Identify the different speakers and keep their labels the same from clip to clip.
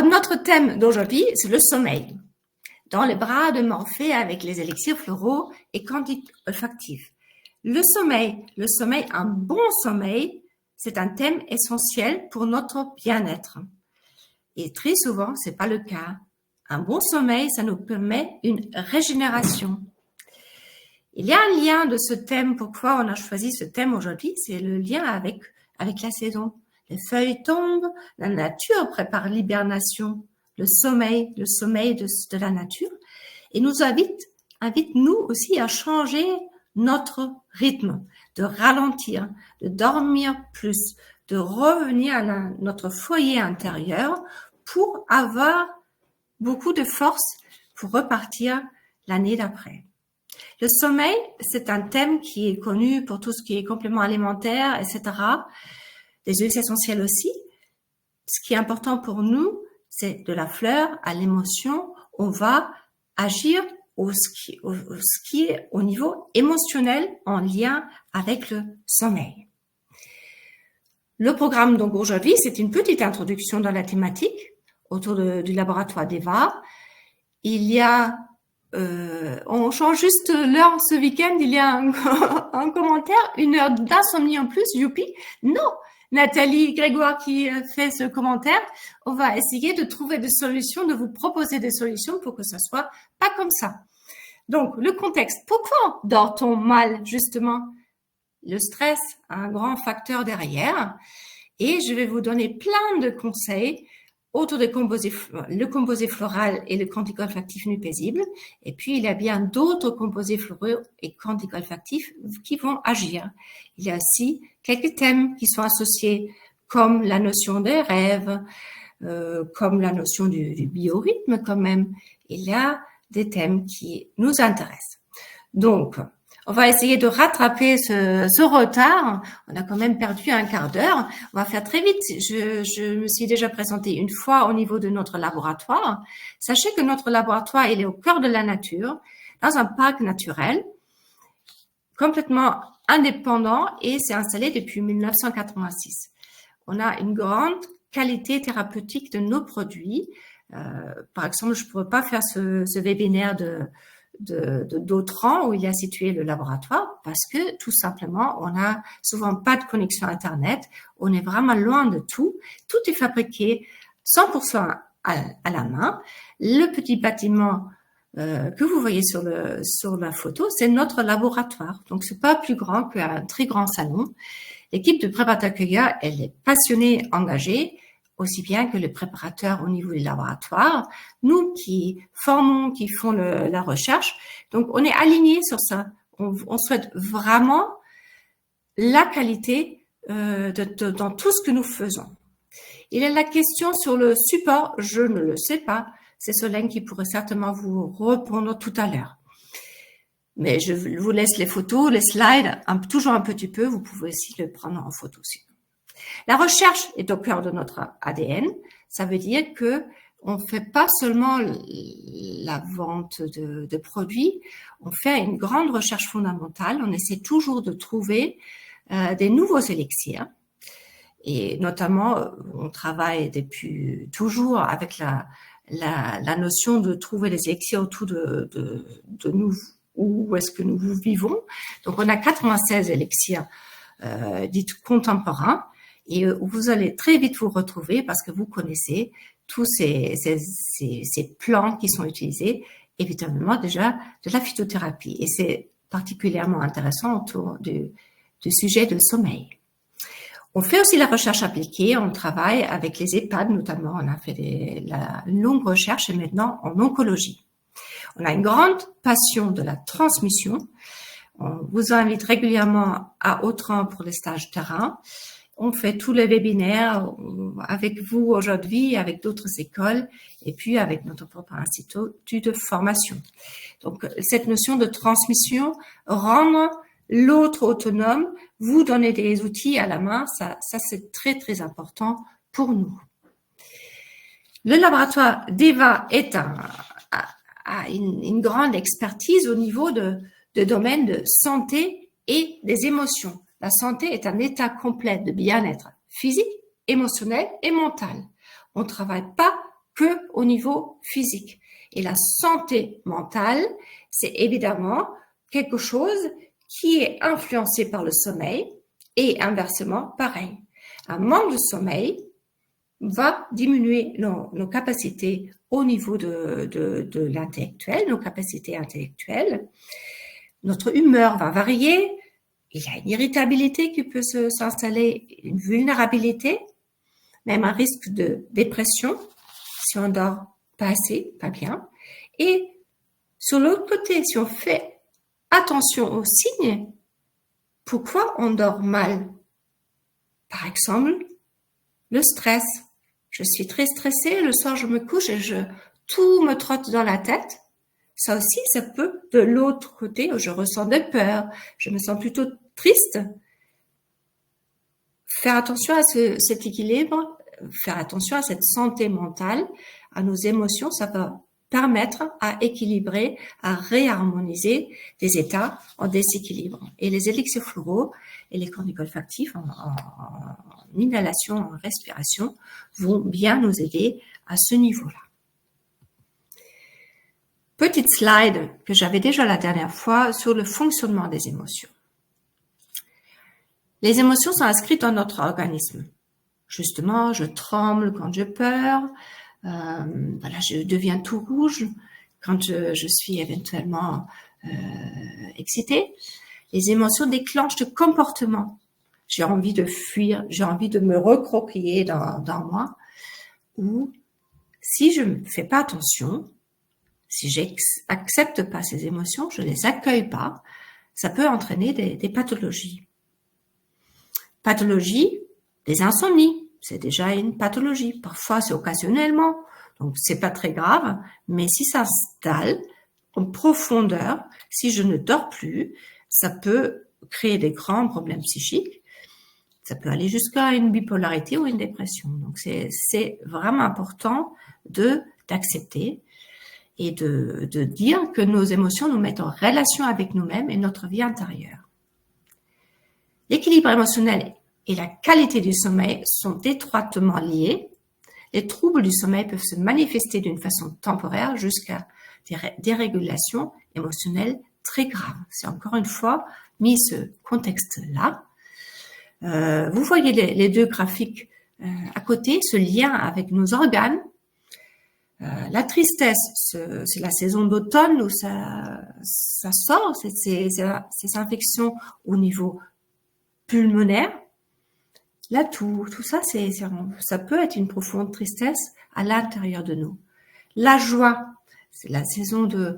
Speaker 1: Notre thème d'aujourd'hui, c'est le sommeil. Dans les bras de Morphée avec les élixirs floraux et candides olfactifs. Le sommeil, un bon sommeil, c'est un thème essentiel pour notre bien-être. Et très souvent, c'est pas le cas. Un bon sommeil, ça nous permet une régénération. Il y a un lien de ce thème. Pourquoi on a choisi ce thème aujourd'hui? C'est le lien avec la saison. Les feuilles tombent, la nature prépare l'hibernation, le sommeil de la nature, et nous invite nous aussi à changer notre rythme, de ralentir, de dormir plus, de revenir à notre foyer intérieur pour avoir beaucoup de force pour repartir l'année d'après. Le sommeil, c'est un thème qui est connu pour tout ce qui est compléments alimentaires, etc. Des huiles essentielles aussi. Ce qui est important pour nous, c'est de la fleur à l'émotion. On va agir ce qui est au niveau émotionnel en lien avec le sommeil. Le programme donc aujourd'hui, c'est une petite introduction dans la thématique autour du laboratoire d'Eva. Il y a, on change juste l'heure ce week-end, il y a un commentaire, 1 heure d'insomnie en plus, youpi. Non, Nathalie Grégoire qui fait ce commentaire, on va essayer de trouver des solutions, de vous proposer des solutions pour que ça soit pas comme ça. Donc, le contexte. Pourquoi dort-on mal, justement? Le stress a un grand facteur derrière. Et je vais vous donner plein de conseils autour du le composé floral et le candide olfactif nu paisible. Et puis, il y a bien d'autres composés floraux et candide olfactifs qui vont agir. Il y a aussi quelques thèmes qui sont associés, comme la notion des rêves, comme la notion du biorhythme quand même. Il y a des thèmes qui nous intéressent. Donc, on va essayer de rattraper ce retard. On a quand même perdu un quart d'heure. On va faire très vite. Je me suis déjà présentée une fois au niveau de notre laboratoire. Sachez que notre laboratoire, il est au cœur de la nature, dans un parc naturel, complètement indépendant, et c'est installé depuis 1986. On a une grande qualité thérapeutique de nos produits. Par exemple, je ne pourrais pas faire ce webinaire d'Autran où il y a situé le laboratoire parce que tout simplement, on n'a souvent pas de connexion Internet. On est vraiment loin de tout. Tout est fabriqué 100% à la main. Le petit bâtiment que vous voyez sur la photo, c'est notre laboratoire. Donc, c'est pas plus grand qu'un très grand salon. L'équipe de préparateurs cueilleurs, elle est passionnée, engagée, aussi bien que les préparateurs au niveau du laboratoire, nous qui formons, qui font la recherche. Donc, on est alignés sur ça. On souhaite vraiment la qualité dans tout ce que nous faisons. Il y a la question sur le support, je ne le sais pas. C'est Solène qui pourrait certainement vous répondre tout à l'heure. Mais je vous laisse les photos, les slides, toujours un petit peu. Vous pouvez aussi le prendre en photo aussi. La recherche est au cœur de notre ADN. Ça veut dire que on fait pas seulement la vente de produits, on fait une grande recherche fondamentale. On essaie toujours de trouver des nouveaux élixirs. Et notamment, on travaille depuis toujours avec la notion de trouver les élixirs autour de nous, où est-ce que nous vivons. Donc, on a 96 élixirs dits contemporains. Et vous allez très vite vous retrouver parce que vous connaissez tous ces plants qui sont utilisés, évidemment déjà de la phytothérapie. Et c'est particulièrement intéressant autour du sujet du sommeil. On fait aussi la recherche appliquée, on travaille avec les EHPAD notamment, on a fait la longue recherche et maintenant en oncologie. On a une grande passion de la transmission. On vous invite régulièrement à Autran pour les stages terrain. On fait tous les webinaires avec vous aujourd'hui, avec d'autres écoles et puis avec notre propre institut de formation. Donc, cette notion de transmission, rendre l'autre autonome, vous donner des outils à la main, ça c'est très, très important pour nous. Le laboratoire d'Eva a une grande expertise au niveau de domaine de santé et des émotions. La santé est un état complet de bien-être physique, émotionnel et mental. On ne travaille pas que au niveau physique. Et la santé mentale, c'est évidemment quelque chose qui est influencé par le sommeil et inversement pareil. Un manque de sommeil va diminuer nos capacités au niveau de l'intellectuel, nos capacités intellectuelles. Notre humeur va varier. Il y a une irritabilité qui peut s'installer, une vulnérabilité, même un risque de dépression si on dort pas assez, pas bien. Et sur l'autre côté, si on fait attention aux signes, pourquoi on dort mal? Par exemple, le stress. Je suis très stressée, le soir je me couche et tout me trotte dans la tête. Ça aussi, ça peut, de l'autre côté, où je ressens des peurs, je me sens plutôt triste. Faire attention à cet équilibre, faire attention à cette santé mentale, à nos émotions, ça va permettre à équilibrer, à réharmoniser des états en déséquilibre. Et les élixirs floraux et les corps olfactifs en inhalation, en respiration, vont bien nous aider à ce niveau-là. Petite slide que j'avais déjà la dernière fois sur le fonctionnement des émotions. Les émotions sont inscrites dans notre organisme. Justement, je tremble quand j'ai peur, je deviens tout rouge quand je suis éventuellement excitée. Les émotions déclenchent de comportements. J'ai envie de fuir, j'ai envie de me recroquiller dans moi. Ou si je ne fais pas attention, si j'accepte pas ces émotions, je les accueille pas, ça peut entraîner des pathologies. Pathologie, des insomnies, c'est déjà une pathologie. Parfois, c'est occasionnellement, donc c'est pas très grave, mais si ça s'installe en profondeur, si je ne dors plus, ça peut créer des grands problèmes psychiques. Ça peut aller jusqu'à une bipolarité ou une dépression. Donc, c'est vraiment important d'accepter et de dire que nos émotions nous mettent en relation avec nous-mêmes et notre vie intérieure. L'équilibre émotionnel et la qualité du sommeil sont étroitement liés. Les troubles du sommeil peuvent se manifester d'une façon temporaire jusqu'à des dérégulations émotionnelles très graves. C'est encore une fois mis ce contexte-là. Vous voyez les deux graphiques à côté, ce lien avec nos organes. La tristesse, c'est la saison d'automne où ça sort, ces infections au niveau pulmonaire. La toux, tout ça, ça peut être une profonde tristesse à l'intérieur de nous. La joie, c'est la saison de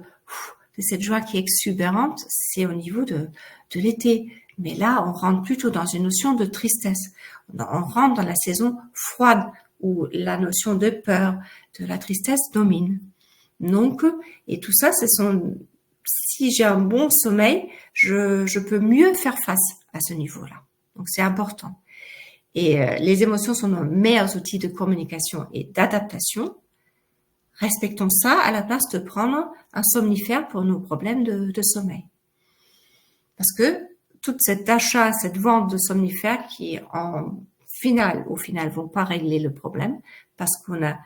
Speaker 1: cette joie qui est exubérante, c'est au niveau de l'été. Mais là, on rentre plutôt dans une notion de tristesse. On rentre dans la saison froide où la notion de peur, de la tristesse domine. Donc, et tout ça, si j'ai un bon sommeil, je peux mieux faire face à ce niveau-là. Donc, c'est important. Et les émotions sont nos meilleurs outils de communication et d'adaptation. Respectons ça à la place de prendre un somnifère pour nos problèmes de sommeil. Parce que toute cet achat, cette vente de somnifères qui au final vont pas régler le problème parce qu'on n'a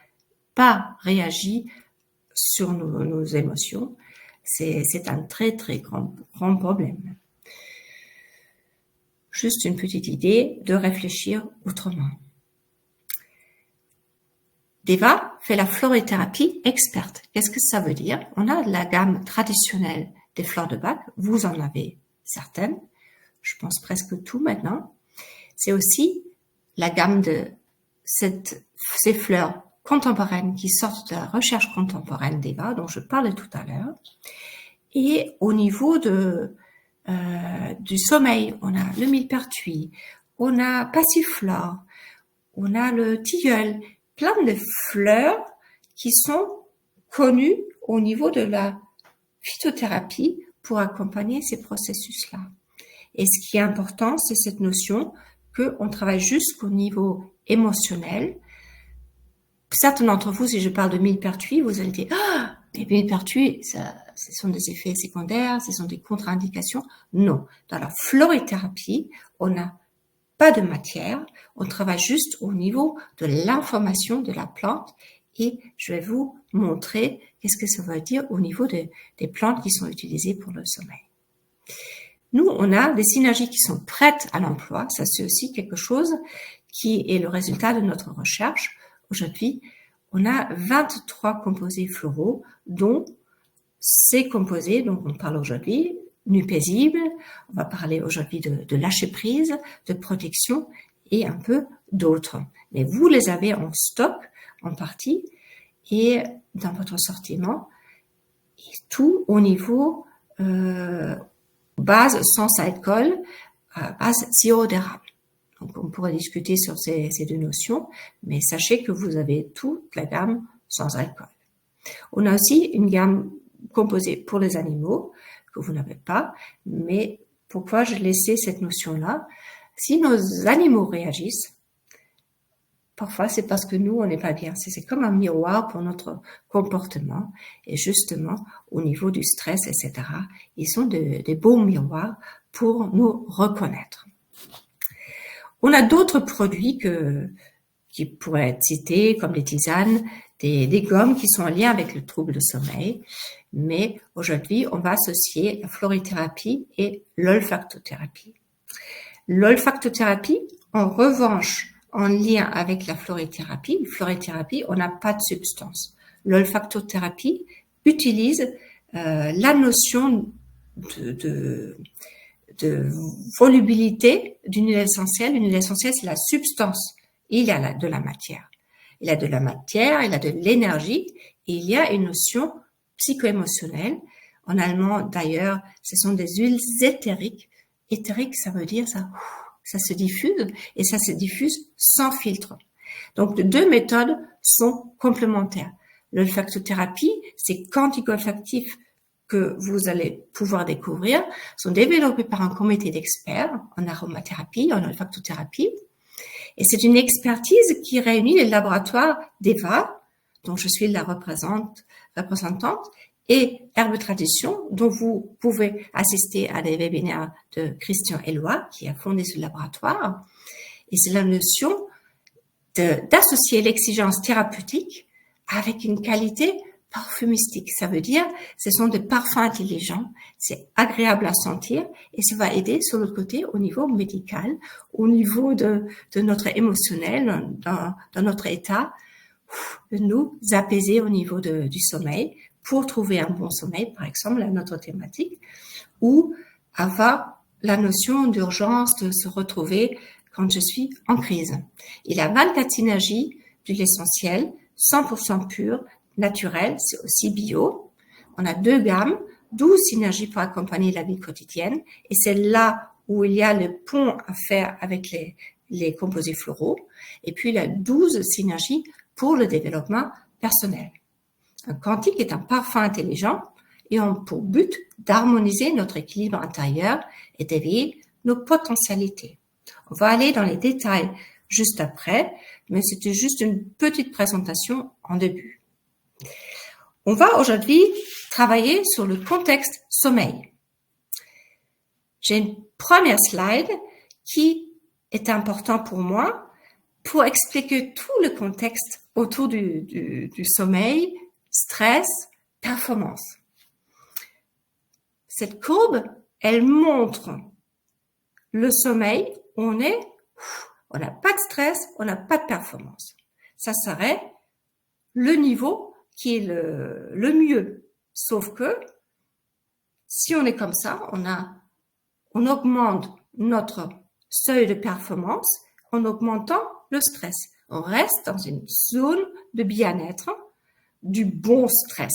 Speaker 1: pas réagi sur nos émotions, c'est un très très grand problème. Juste une petite idée de réfléchir autrement. Deva fait la florithérapie experte. Qu'est-ce que ça veut dire? On a la gamme traditionnelle des fleurs de Bach, vous en avez certaines, je pense presque tout maintenant. C'est aussi la gamme de ces fleurs contemporaines qui sortent de la recherche contemporaine d'Eva, dont je parlais tout à l'heure. Et au niveau du sommeil, on a le millepertuis, on a passiflore, on a le tilleul, plein de fleurs qui sont connues au niveau de la phytothérapie pour accompagner ces processus-là. Et ce qui est important, c'est cette notion qu'on travaille jusqu'au niveau émotionnel. Certains d'entre vous, si je parle de millepertuis, vous allez dire « Ah, les millepertuis, ce sont des effets secondaires, ce sont des contre-indications. » Non, dans la florithérapie, on n'a pas de matière, on travaille juste au niveau de l'information de la plante et je vais vous montrer qu'est-ce que ça veut dire au niveau des plantes qui sont utilisées pour le sommeil. Nous, on a des synergies qui sont prêtes à l'emploi. Ça, c'est aussi quelque chose qui est le résultat de notre recherche. Aujourd'hui, on a 23 composés floraux, dont ces composés dont on parle aujourd'hui, nu paisible, on va parler aujourd'hui de lâcher prise, de protection et un peu d'autres. Mais vous les avez en stock en partie et dans votre sortiment, et tout au niveau base sans alcool, base sirop d'érable. Donc on pourrait discuter sur ces deux notions, mais sachez que vous avez toute la gamme sans alcool. On a aussi une gamme composée pour les animaux, que vous n'avez pas, mais pourquoi je laissais cette notion-là? Si nos animaux réagissent, parfois c'est parce que nous, on n'est pas bien. C'est comme un miroir pour notre comportement. Et justement, au niveau du stress, etc., ils sont des beaux miroirs pour nous reconnaître. On a d'autres produits qui pourraient être cités, comme des tisanes, des gommes qui sont en lien avec le trouble de sommeil. Mais aujourd'hui, on va associer la florithérapie et l'olfactothérapie. L'olfactothérapie, en revanche, en lien avec la florithérapie, on n'a pas de substance. L'olfactothérapie utilise la notion de volubilité d'une huile essentielle. Une huile essentielle, c'est la substance. Il y a de la matière. Il y a de la matière, il y a de l'énergie, et il y a une notion psycho-émotionnelle. En allemand, d'ailleurs, ce sont des huiles éthériques. Éthérique, ça veut dire ça se diffuse, et ça se diffuse sans filtre. Donc, les deux méthodes sont complémentaires. L'olfactothérapie, c'est quantico-olfactif que vous allez pouvoir découvrir, sont développés par un comité d'experts en aromathérapie, en olfactothérapie. Et c'est une expertise qui réunit les laboratoires d'EVA, dont je suis la représentante, et Herbe Tradition, dont vous pouvez assister à des webinaires de Christian Eloi, qui a fondé ce laboratoire. Et c'est la notion d'associer l'exigence thérapeutique avec une qualité parfumistique. Ça veut dire, ce sont des parfums intelligents, c'est agréable à sentir et ça va aider sur l'autre côté au niveau médical, au niveau de notre émotionnel, dans notre état, de nous apaiser au niveau du sommeil pour trouver un bon sommeil, par exemple, à notre thématique, ou avoir la notion d'urgence de se retrouver quand je suis en crise. Il y a 24 synergies d'huile essentielle, 100% pure, naturelle, c'est aussi bio. On a 2 gammes, 12 synergies pour accompagner la vie quotidienne, et c'est là où il y a le pont à faire avec les composés floraux, et puis il y a 12 synergies pour le développement personnel. Un quantique est un parfum intelligent et a pour but d'harmoniser notre équilibre intérieur et d'éveiller nos potentialités. On va aller dans les détails juste après, mais c'était juste une petite présentation en début. On va aujourd'hui travailler sur le contexte sommeil. J'ai une première slide qui est important pour moi pour expliquer tout le contexte autour du sommeil, stress, performance. Cette courbe, elle montre le sommeil, on n'a pas de stress, on n'a pas de performance. Ça serait le niveau qui est le mieux. Sauf que, si on est comme ça, on augmente notre seuil de performance en augmentant le stress. On reste dans une zone de bien-être, du bon stress,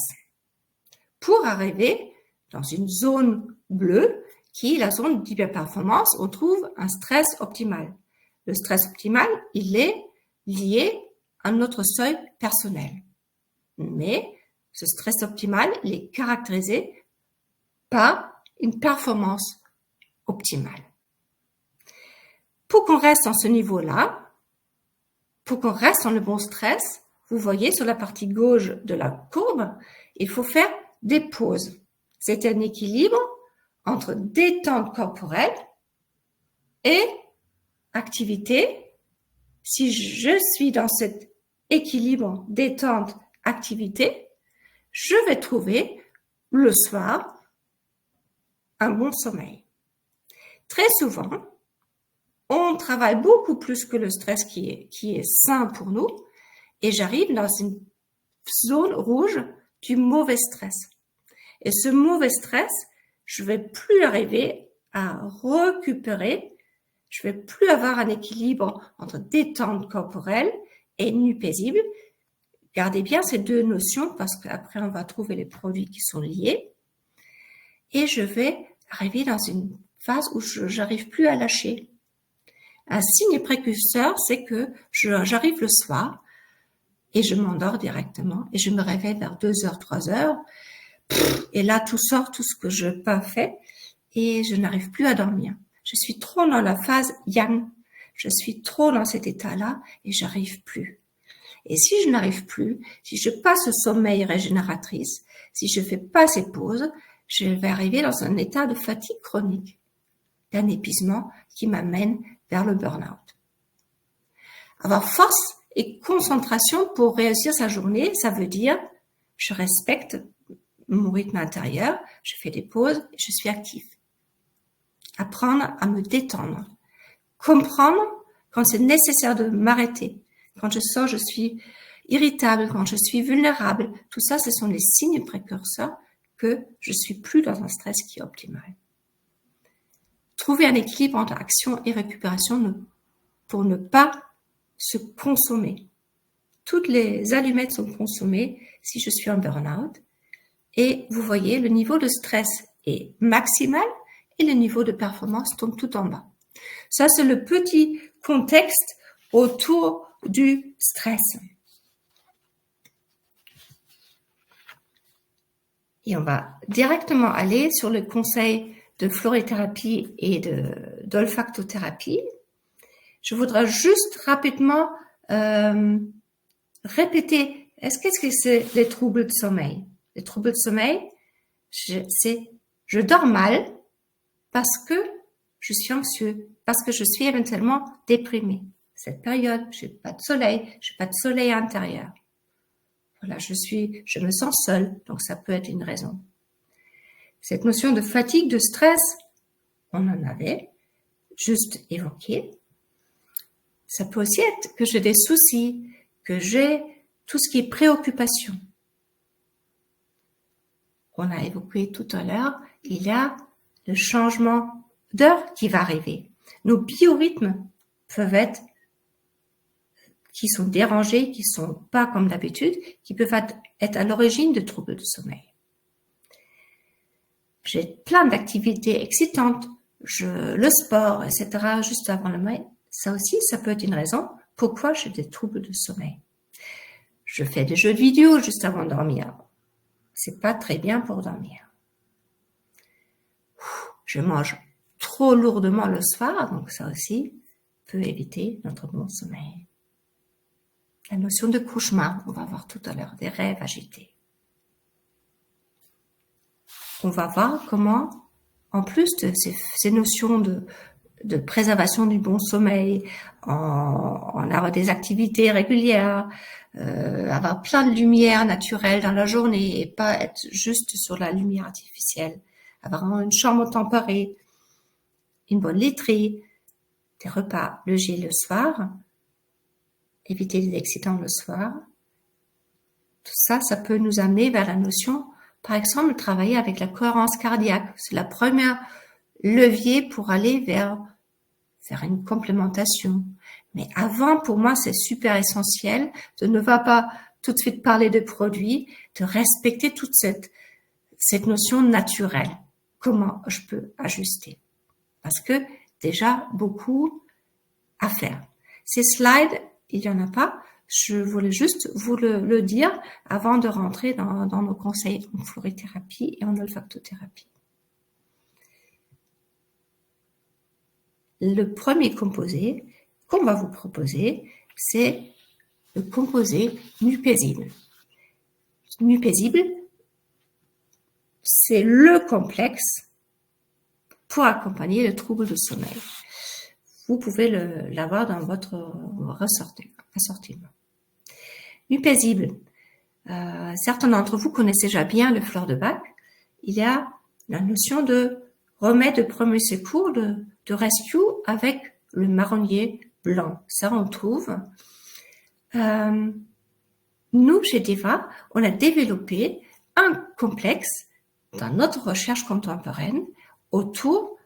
Speaker 1: pour arriver dans une zone bleue qui est la zone d'hyperperformance. On trouve un stress optimal. Le stress optimal, il est lié à notre seuil personnel. Mais ce stress optimal, il est caractérisé par une performance optimale. Pour qu'on reste dans ce niveau-là, pour qu'on reste dans le bon stress, vous voyez sur la partie gauche de la courbe, il faut faire des pauses. C'est un équilibre entre détente corporelle et activité. Si je suis dans cette équilibre, détente, activité, je vais trouver le soir un bon sommeil. Très souvent, on travaille beaucoup plus que le stress qui est sain pour nous et j'arrive dans une zone rouge du mauvais stress. Et ce mauvais stress, je vais plus arriver à récupérer, je vais plus avoir un équilibre entre détente corporelle et nuit paisible. Gardez bien ces deux notions parce qu'après on va trouver les produits qui sont liés. Et je vais arriver dans une phase où j'arrive plus à lâcher. Un signe précurseur, c'est que j'arrive le soir et je m'endors directement et je me réveille vers 2h, 3h. Et là, tout sort, tout ce que je n'ai pas fait et je n'arrive plus à dormir. Je suis trop dans la phase yang. Je suis trop dans cet état-là et j'arrive plus. Et si je n'arrive plus, si je passe au sommeil régénératrice, si je fais pas ces pauses, je vais arriver dans un état de fatigue chronique, d'un épuisement qui m'amène vers le burn-out. Avoir force et concentration pour réussir sa journée, ça veut dire je respecte mon rythme intérieur, je fais des pauses et je suis active. Apprendre à me détendre. Comprendre quand c'est nécessaire de m'arrêter. Quand je sens, je suis irritable, quand je suis vulnérable. Tout ça, ce sont les signes précurseurs que je suis plus dans un stress qui est optimal. Trouver un équilibre entre action et récupération pour ne pas se consommer. Toutes les allumettes sont consommées si je suis en burn-out. Et vous voyez, le niveau de stress est maximal et le niveau de performance tombe tout en bas. Ça, c'est le petit contexte autour du stress. Et on va directement aller sur le conseil de florithérapie et d'olfactothérapie. Je voudrais juste rapidement répéter, qu'est-ce que c'est les troubles de sommeil? Les troubles de sommeil, c'est je dors mal parce que je suis anxieux, parce que je suis éventuellement déprimée. Cette période, j'ai pas de soleil intérieur. Voilà, je me sens seule, donc ça peut être une raison. Cette notion de fatigue, de stress, on en avait juste évoqué. Ça peut aussi être que j'ai des soucis, que j'ai tout ce qui est préoccupation. On a évoqué tout à l'heure, il y a le changement d'heure qui va arriver. Nos biorhythmes peuvent être qui sont dérangés, qui sont pas comme d'habitude, qui peuvent être à l'origine de troubles de sommeil. J'ai plein d'activités excitantes, le sport, etc., juste avant le sommeil. Ça aussi, ça peut être une raison pourquoi j'ai des troubles de sommeil. Je fais des jeux vidéo juste avant de dormir. C'est pas très bien pour dormir. Je mange trop lourdement le soir, donc ça aussi peut éviter notre bon sommeil. La notion de cauchemar, on va voir tout à l'heure, des rêves agités. On va voir comment, en plus de ces notions de préservation du bon sommeil, en avoir des activités régulières, avoir plein de lumière naturelle dans la journée et pas être juste sur la lumière artificielle, avoir une chambre tempérée, une bonne literie, des repas légers le soir, éviter les excitants le soir. Tout ça, ça peut nous amener vers la notion, par exemple, de travailler avec la cohérence cardiaque. C'est la première levier pour aller vers une complémentation. Mais avant, pour moi, c'est super essentiel de ne pas tout de suite parler de produits, de respecter toute cette notion naturelle. Comment je peux ajuster? Parce que déjà, beaucoup à faire. Ces slides, il n'y en a pas. Je voulais juste vous le dire avant de rentrer dans nos conseils en florithérapie et en olfactothérapie. Le premier composé qu'on va vous proposer, c'est le composé nu paisible. Nu paisible, c'est le complexe pour accompagner le trouble de sommeil. Vous pouvez l'avoir dans votre assortiment. Nuit paisible. Certains d'entre vous connaissent déjà bien le fleur de Bach. Il y a la notion de remède de premier secours, de rescue avec le marronnier blanc. Ça, on trouve. Nous, chez Deva, on a développé un complexe dans notre recherche contemporaine autour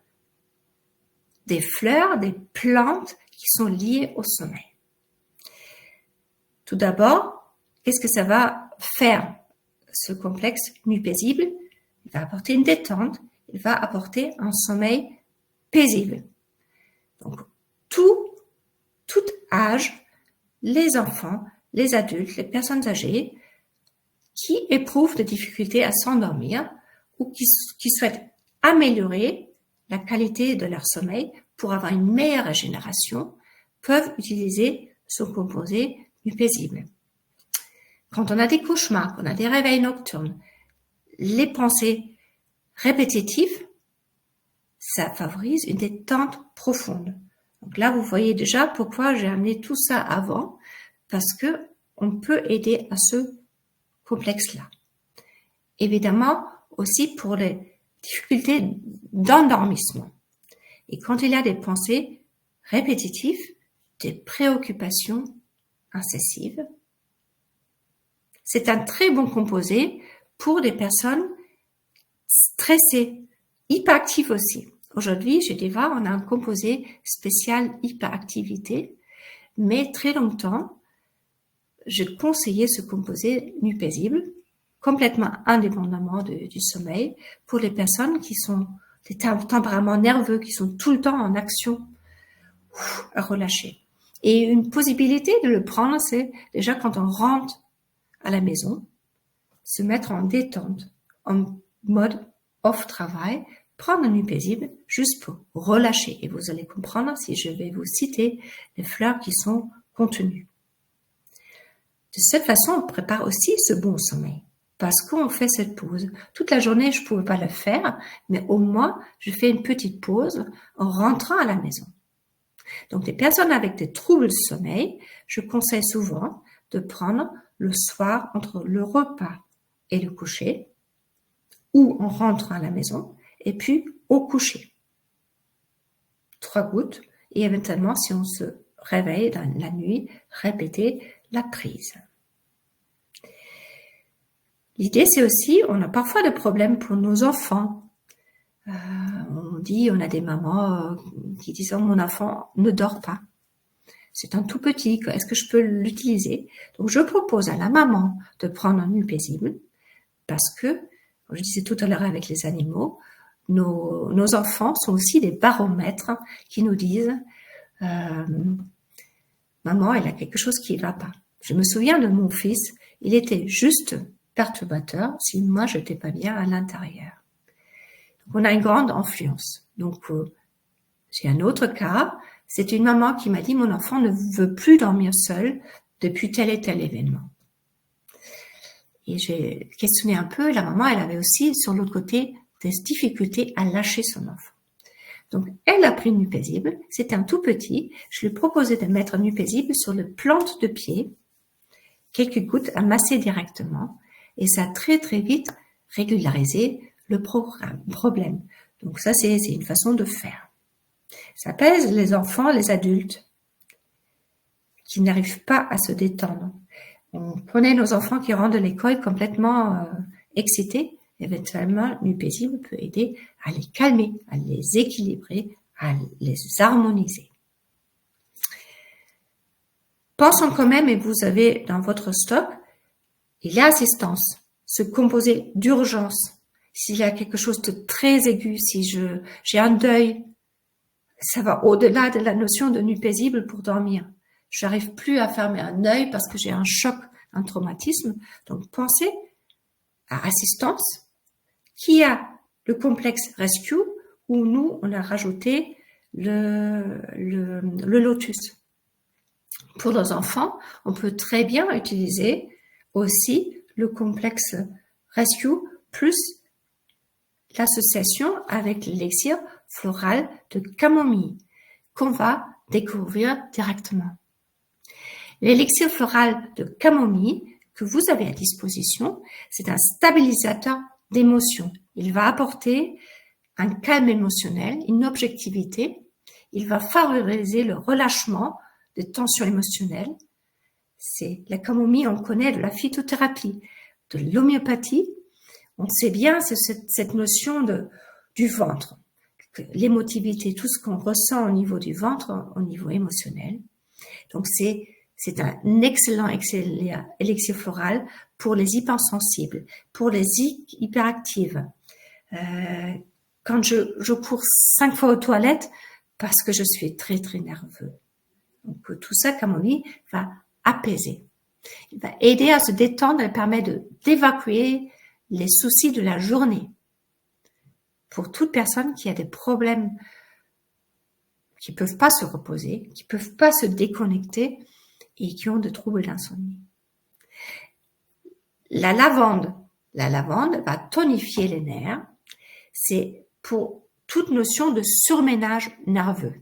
Speaker 1: des fleurs, des plantes qui sont liées au sommeil. Tout d'abord, qu'est-ce que ça va faire, ce complexe nuit paisible? Il va apporter une détente, il va apporter un sommeil paisible. Donc, tout âge, les enfants, les adultes, les personnes âgées qui éprouvent des difficultés à s'endormir ou qui souhaitent améliorer la qualité de leur sommeil pour avoir une meilleure régénération peuvent utiliser ce composé nuit paisible. Quand on a des cauchemars, qu'on a des réveils nocturnes, les pensées répétitives, ça favorise une détente profonde. Donc là, vous voyez déjà pourquoi j'ai amené tout ça avant, parce que on peut aider à ce complexe-là. Évidemment, aussi pour les difficultés d'endormissement. Et quand il y a des pensées répétitives, des préoccupations incessives, c'est un très bon composé pour des personnes stressées, hyperactives aussi. Aujourd'hui, chez Deva, on a un composé spécial hyperactivité, mais très longtemps, je conseillais ce composé nuit paisible, complètement indépendamment du sommeil, pour les personnes qui sont des tempéraments nerveux, qui sont tout le temps en action, à relâcher. Et une possibilité de le prendre, c'est déjà quand on rentre à la maison, se mettre en détente, en mode off travail, prendre une nuit paisible juste pour relâcher. Et vous allez comprendre si je vais vous citer les fleurs qui sont contenues. De cette façon, on prépare aussi ce bon sommeil parce qu'on fait cette pause. Toute la journée, je ne pouvais pas le faire, mais au moins, je fais une petite pause en rentrant à la maison. Donc, les personnes avec des troubles de sommeil, je conseille souvent de prendre le soir entre le repas et le coucher ou en rentrant à la maison et puis au coucher. 3 gouttes et éventuellement, si on se réveille dans la nuit, répéter la prise. L'idée, c'est aussi, on a parfois des problèmes pour nos enfants. On a des mamans qui disent « mon enfant ne dort pas. C'est un tout petit, est-ce que je peux l'utiliser ?» Donc, je propose à la maman de prendre un nuit paisible parce que, comme je disais tout à l'heure avec les animaux, nos enfants sont aussi des baromètres qui nous disent maman, elle a quelque chose qui ne va pas. Je me souviens de mon fils, il était juste perturbateur si moi je n'étais pas bien à l'intérieur. Donc, on a une grande influence. Donc, j'ai un autre cas, c'est une maman qui m'a dit mon enfant ne veut plus dormir seul depuis tel et tel événement. Et j'ai questionné un peu, la maman, elle avait aussi sur l'autre côté des difficultés à lâcher son enfant. Donc, elle a pris une nuit paisible, c'était un tout petit, je lui proposais de mettre une nuit paisible sur le plante de pied, quelques gouttes à masser directement, et ça a très très vite régularisé le problème. Donc ça, c'est une façon de faire. Ça pèse les enfants, les adultes qui n'arrivent pas à se détendre. On connaît nos enfants qui rentrent de l'école complètement excités. Éventuellement, nuit paisible peut aider à les calmer, à les équilibrer, à les harmoniser. Pensons quand même, et vous avez dans votre stock, il y a assistance, ce composé d'urgence. S'il y a quelque chose de très aigu, si j'ai un deuil, ça va au-delà de la notion de nuit paisible pour dormir. Je n'arrive plus à fermer un œil parce que j'ai un choc, un traumatisme. Donc, pensez à assistance qui a le complexe rescue où nous, on a rajouté le lotus. Pour nos enfants, on peut très bien utiliser aussi le complexe rescue plus l'association avec l'élixir floral de camomille qu'on va découvrir directement. L'élixir floral de camomille que vous avez à disposition, c'est un stabilisateur d'émotions. Il va apporter un calme émotionnel, une objectivité. Il va favoriser le relâchement des tensions émotionnelles. C'est la camomille, on connaît de la phytothérapie, de l'homéopathie. On sait bien cette notion du ventre, l'émotivité, tout ce qu'on ressent au niveau du ventre, au niveau émotionnel. Donc c'est un excellent élixir floral pour les hypersensibles, pour les hyperactives. Quand je cours 5 fois aux toilettes parce que je suis très très nerveux. Donc tout ça, camomille va apaiser. Il va aider à se détendre, elle permet d'évacuer les soucis de la journée. Pour toute personne qui a des problèmes, qui ne peuvent pas se reposer, qui ne peuvent pas se déconnecter et qui ont des troubles d'insomnie. La lavande va tonifier les nerfs. C'est pour toute notion de surménage nerveux.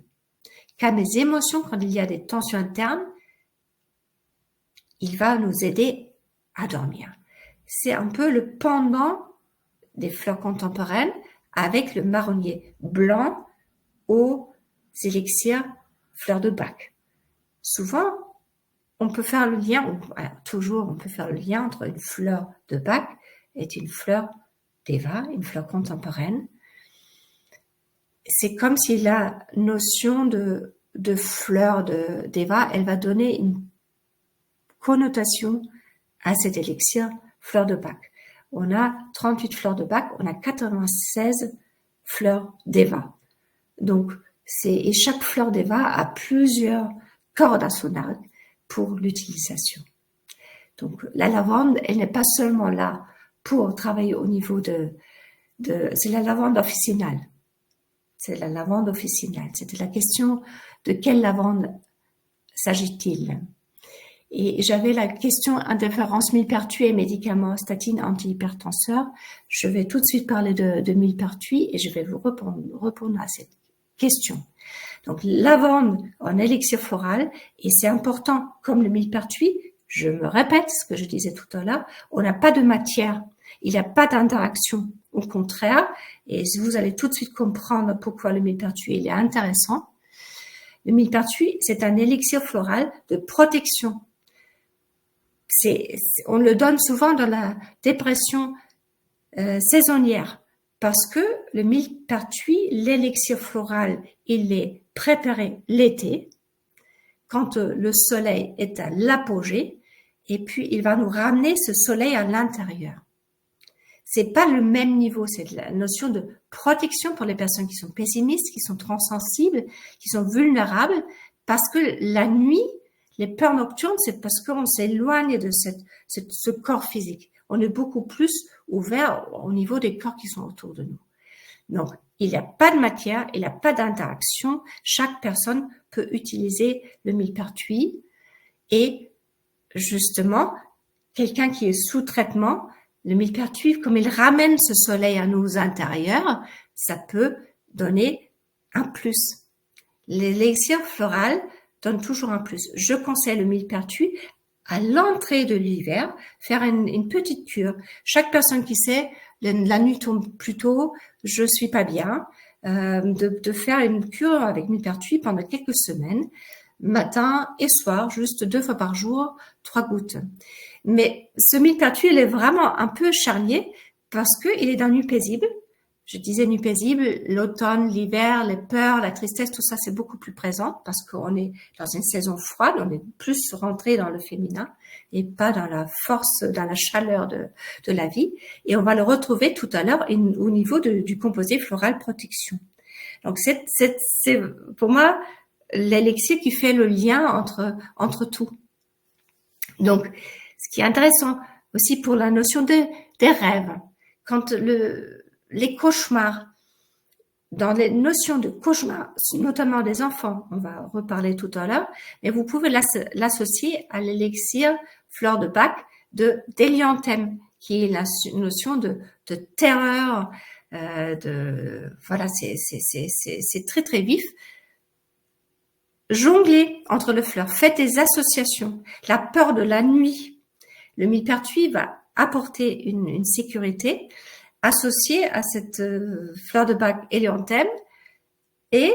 Speaker 1: Car mes émotions, quand il y a des tensions internes, il va nous aider à dormir. C'est un peu le pendant des fleurs contemporaines avec le marronnier blanc aux élixirs fleurs de Bach. Souvent, on peut faire le lien, toujours on peut faire le lien entre une fleur de Bach et une fleur d'Eva, une fleur contemporaine. C'est comme si la notion de fleur d'Eva, elle va donner une connotation à cet élixir fleur de Bach. On a 38 fleurs de Bach, on a 96 fleurs d'Eva. Donc, et chaque fleur d'Eva a plusieurs cordes à son arc pour l'utilisation. Donc, la lavande, elle n'est pas seulement là pour travailler au niveau c'est la lavande officinale. C'est la lavande officinale. C'était la question de quelle lavande s'agit-il? Et j'avais la question interférence millepertuis et médicaments statines antihypertenseurs. Je vais tout de suite parler de millepertuis et je vais vous répondre à cette question. Donc, lavande en élixir floral, et c'est important, comme le millepertuis, je me répète ce que je disais tout à l'heure, on n'a pas de matière, il n'y a pas d'interaction, au contraire, et vous allez tout de suite comprendre pourquoi le millepertuis il est intéressant. Le millepertuis, c'est un élixir floral de protection. On le donne souvent dans la dépression saisonnière, parce que le millepertuis, l'élixir floral, il est préparé l'été, quand le soleil est à l'apogée, et puis il va nous ramener ce soleil à l'intérieur. C'est pas le même niveau, c'est la notion de protection pour les personnes qui sont pessimistes, qui sont transsensibles, qui sont vulnérables, parce que la nuit, les peurs nocturnes, c'est parce qu'on s'éloigne de ce corps physique. On est beaucoup plus ouvert au niveau des corps qui sont autour de nous. Donc, il n'y a pas de matière, il n'y a pas d'interaction. Chaque personne peut utiliser le millepertuis et justement, quelqu'un qui est sous traitement, le millepertuis, comme il ramène ce soleil à nos intérieurs, ça peut donner un plus. L'élixir floral donne toujours un plus. Je conseille le millepertuis à l'entrée de l'hiver, faire une petite cure. Chaque personne qui sait, la nuit tombe plus tôt, je suis pas bien, de faire une cure avec millepertuis pendant quelques semaines, matin et soir, juste 2 fois par jour, 3 gouttes. Mais ce millepertuis, il est vraiment un peu charnier parce qu'il est dans nuit paisible. Je disais nuit paisible, l'automne, l'hiver, les peurs, la tristesse, tout ça, c'est beaucoup plus présent parce qu'on est dans une saison froide, on est plus rentré dans le féminin et pas dans la force, dans la chaleur de la vie. Et on va le retrouver tout à l'heure au niveau du composé floral protection. Donc, c'est pour moi l'élixir qui fait le lien entre tout. Donc, ce qui est intéressant aussi pour la notion des rêves, quand les cauchemars, dans les notions de cauchemar, notamment des enfants, on va reparler tout à l'heure, mais vous pouvez l'associer à l'élixir fleur de Bach d'hélianthème, qui est la notion de terreur, voilà, c'est très très vif. Jonglez entre les fleurs, faites des associations. La peur de la nuit. Le millepertuis va apporter une sécurité associée à cette fleur de bac Hélianthème, et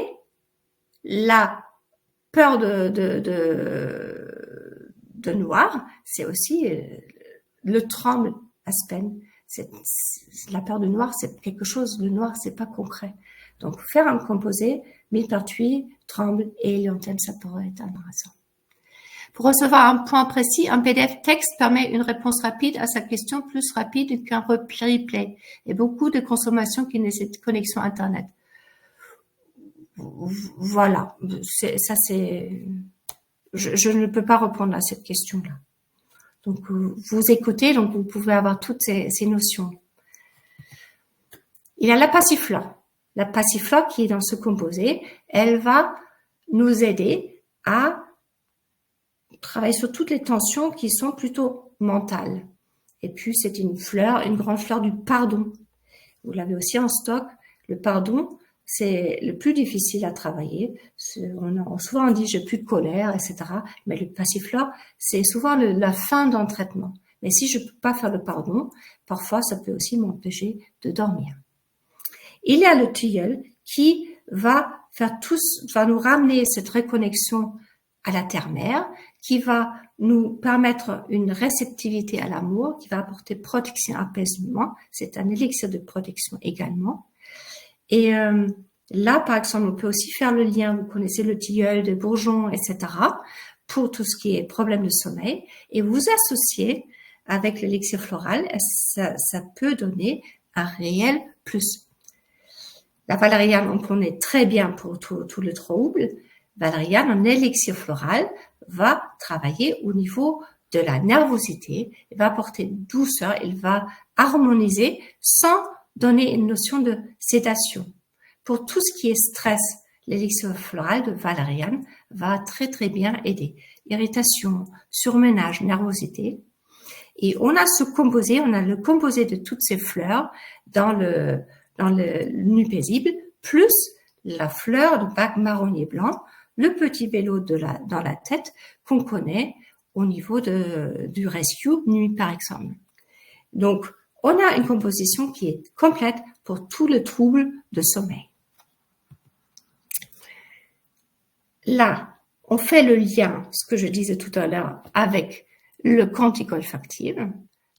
Speaker 1: la peur de noir, c'est aussi le tremble aspen. La peur de noir, c'est quelque chose, le noir, c'est pas concret. Donc, faire un composé, millepertuis, tremble et hélianthème, ça pourrait être intéressant. Pour recevoir un point précis, un PDF texte permet une réponse rapide à sa question, plus rapide qu'un replay, et beaucoup de consommation qui nécessite connexion Internet. Voilà, je ne peux pas répondre à cette question-là. Donc, vous écoutez, donc vous pouvez avoir toutes ces notions. Il y a la passiflore. La passiflore qui est dans ce composé, elle va nous aider à travailler sur toutes les tensions qui sont plutôt mentales. Et puis, c'est une grande fleur du pardon. Vous l'avez aussi en stock. Le pardon, c'est le plus difficile à travailler. Souvent, on dit « j'ai plus de colère », etc. Mais le passiflore, c'est souvent la fin d'un traitement. Mais si je peux pas faire le pardon, parfois, ça peut aussi m'empêcher de dormir. Il y a le tilleul qui va nous ramener cette reconnexion à la terre-mère, qui va nous permettre une réceptivité à l'amour, qui va apporter protection, apaisement. C'est un élixir de protection également. Et là, par exemple, on peut aussi faire le lien, vous connaissez le tilleul de bourgeon, etc., pour tout ce qui est problème de sommeil, et vous associez avec l'élixir floral, ça peut donner un réel plus. La valériane, on connaît très bien pour tout le trouble. Valériane, en élixir floral, va travailler au niveau de la nervosité, elle va apporter douceur, elle va harmoniser sans donner une notion de sédation. Pour tout ce qui est stress, l'élixir floral de valériane va très très bien aider. Irritation, surménage, nervosité. Et on a le composé de toutes ces fleurs dans le nu paisible, plus la fleur de bac marronnier blanc, le petit vélo dans la tête qu'on connaît au niveau du rescue nuit par exemple. Donc, on a une composition qui est complète pour tout le trouble de sommeil. Là, on fait le lien, ce que je disais tout à l'heure, avec le quantique olfactif.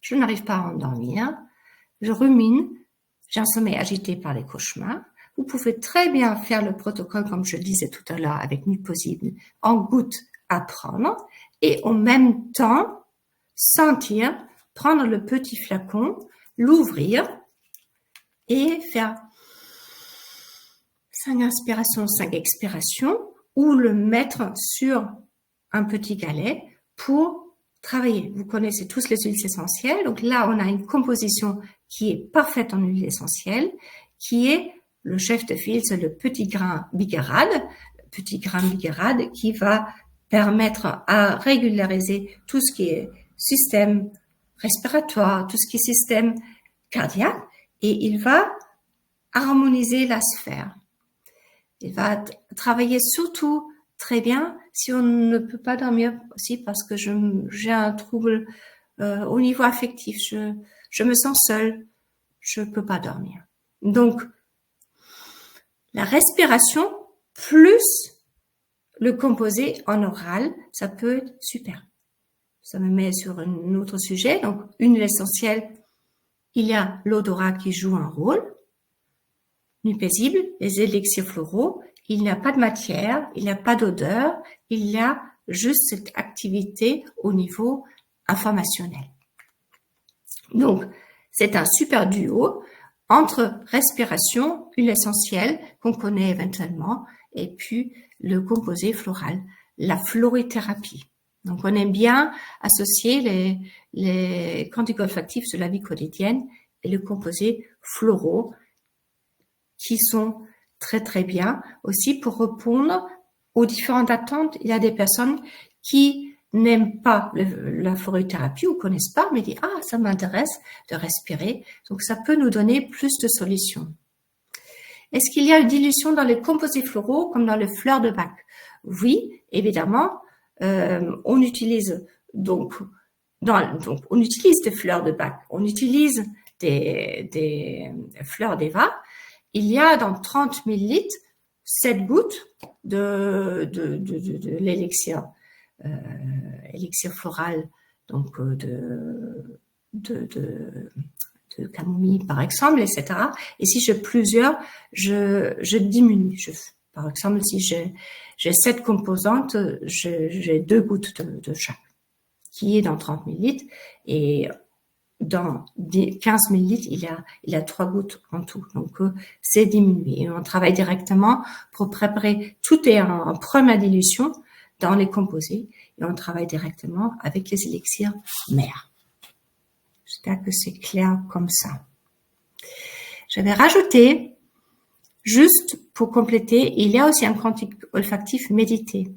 Speaker 1: Je n'arrive pas à endormir, je rumine, j'ai un sommeil agité par les cauchemars. Vous pouvez très bien faire le protocole, comme je le disais tout à l'heure, avec Nuit Possible, en gouttes à prendre, et en même temps, prendre le petit flacon, l'ouvrir, et faire 5 inspirations, 5 expirations, ou le mettre sur un petit galet pour travailler. Vous connaissez tous les huiles essentielles. Donc là, on a une composition qui est parfaite en huile essentielle, qui est le chef de file, c'est le petit grain bigarade. Le petit grain bigarade qui va permettre à régulariser tout ce qui est système respiratoire, tout ce qui est système cardiaque, et il va harmoniser la sphère. Il va travailler surtout très bien si on ne peut pas dormir aussi parce que j'ai un trouble au niveau affectif. Je me sens seule, je peux pas dormir. Donc, la respiration plus le composé en oral, ça peut être super. Ça me met sur un autre sujet. Donc, une huile essentielle, il y a l'odorat qui joue un rôle. Nuit paisible, les élixirs floraux, il n'y a pas de matière, il n'y a pas d'odeur, il y a juste cette activité au niveau informationnel. Donc, c'est un super duo entre respiration, huile essentielle qu'on connaît éventuellement, et puis le composé floral, la florithérapie. Donc, on aime bien associer les quantiques olfactifs de la vie quotidienne et le composé floraux qui sont très très bien aussi pour répondre aux différentes attentes. Il y a des personnes qui n'aiment pas la florithérapie ou connaissent pas, mais disent « Ah, ça m'intéresse de respirer ». Donc, ça peut nous donner plus de solutions. Est-ce qu'il y a une dilution dans les composés floraux comme dans les fleurs de bac? Oui, évidemment, on utilise on utilise des fleurs de bac, on utilise des fleurs d'Eva. Il y a dans 30 millilitres 7 gouttes de l'élixir, élixir floral, donc de camomille par exemple, etc. Et si j'ai plusieurs, je diminue. Par exemple, si j'ai 7 composantes, j'ai 2 gouttes de chaque, qui est dans 30 millilitres. Et dans 15 millilitres, il y a 3 gouttes en tout. Donc, c'est diminué. Et on travaille directement pour préparer. Tout est en première dilution dans les composés. Et on travaille directement avec les élixirs mères. J'espère que c'est clair comme ça. J'avais rajouté, juste pour compléter, il y a aussi un quantique olfactif médité.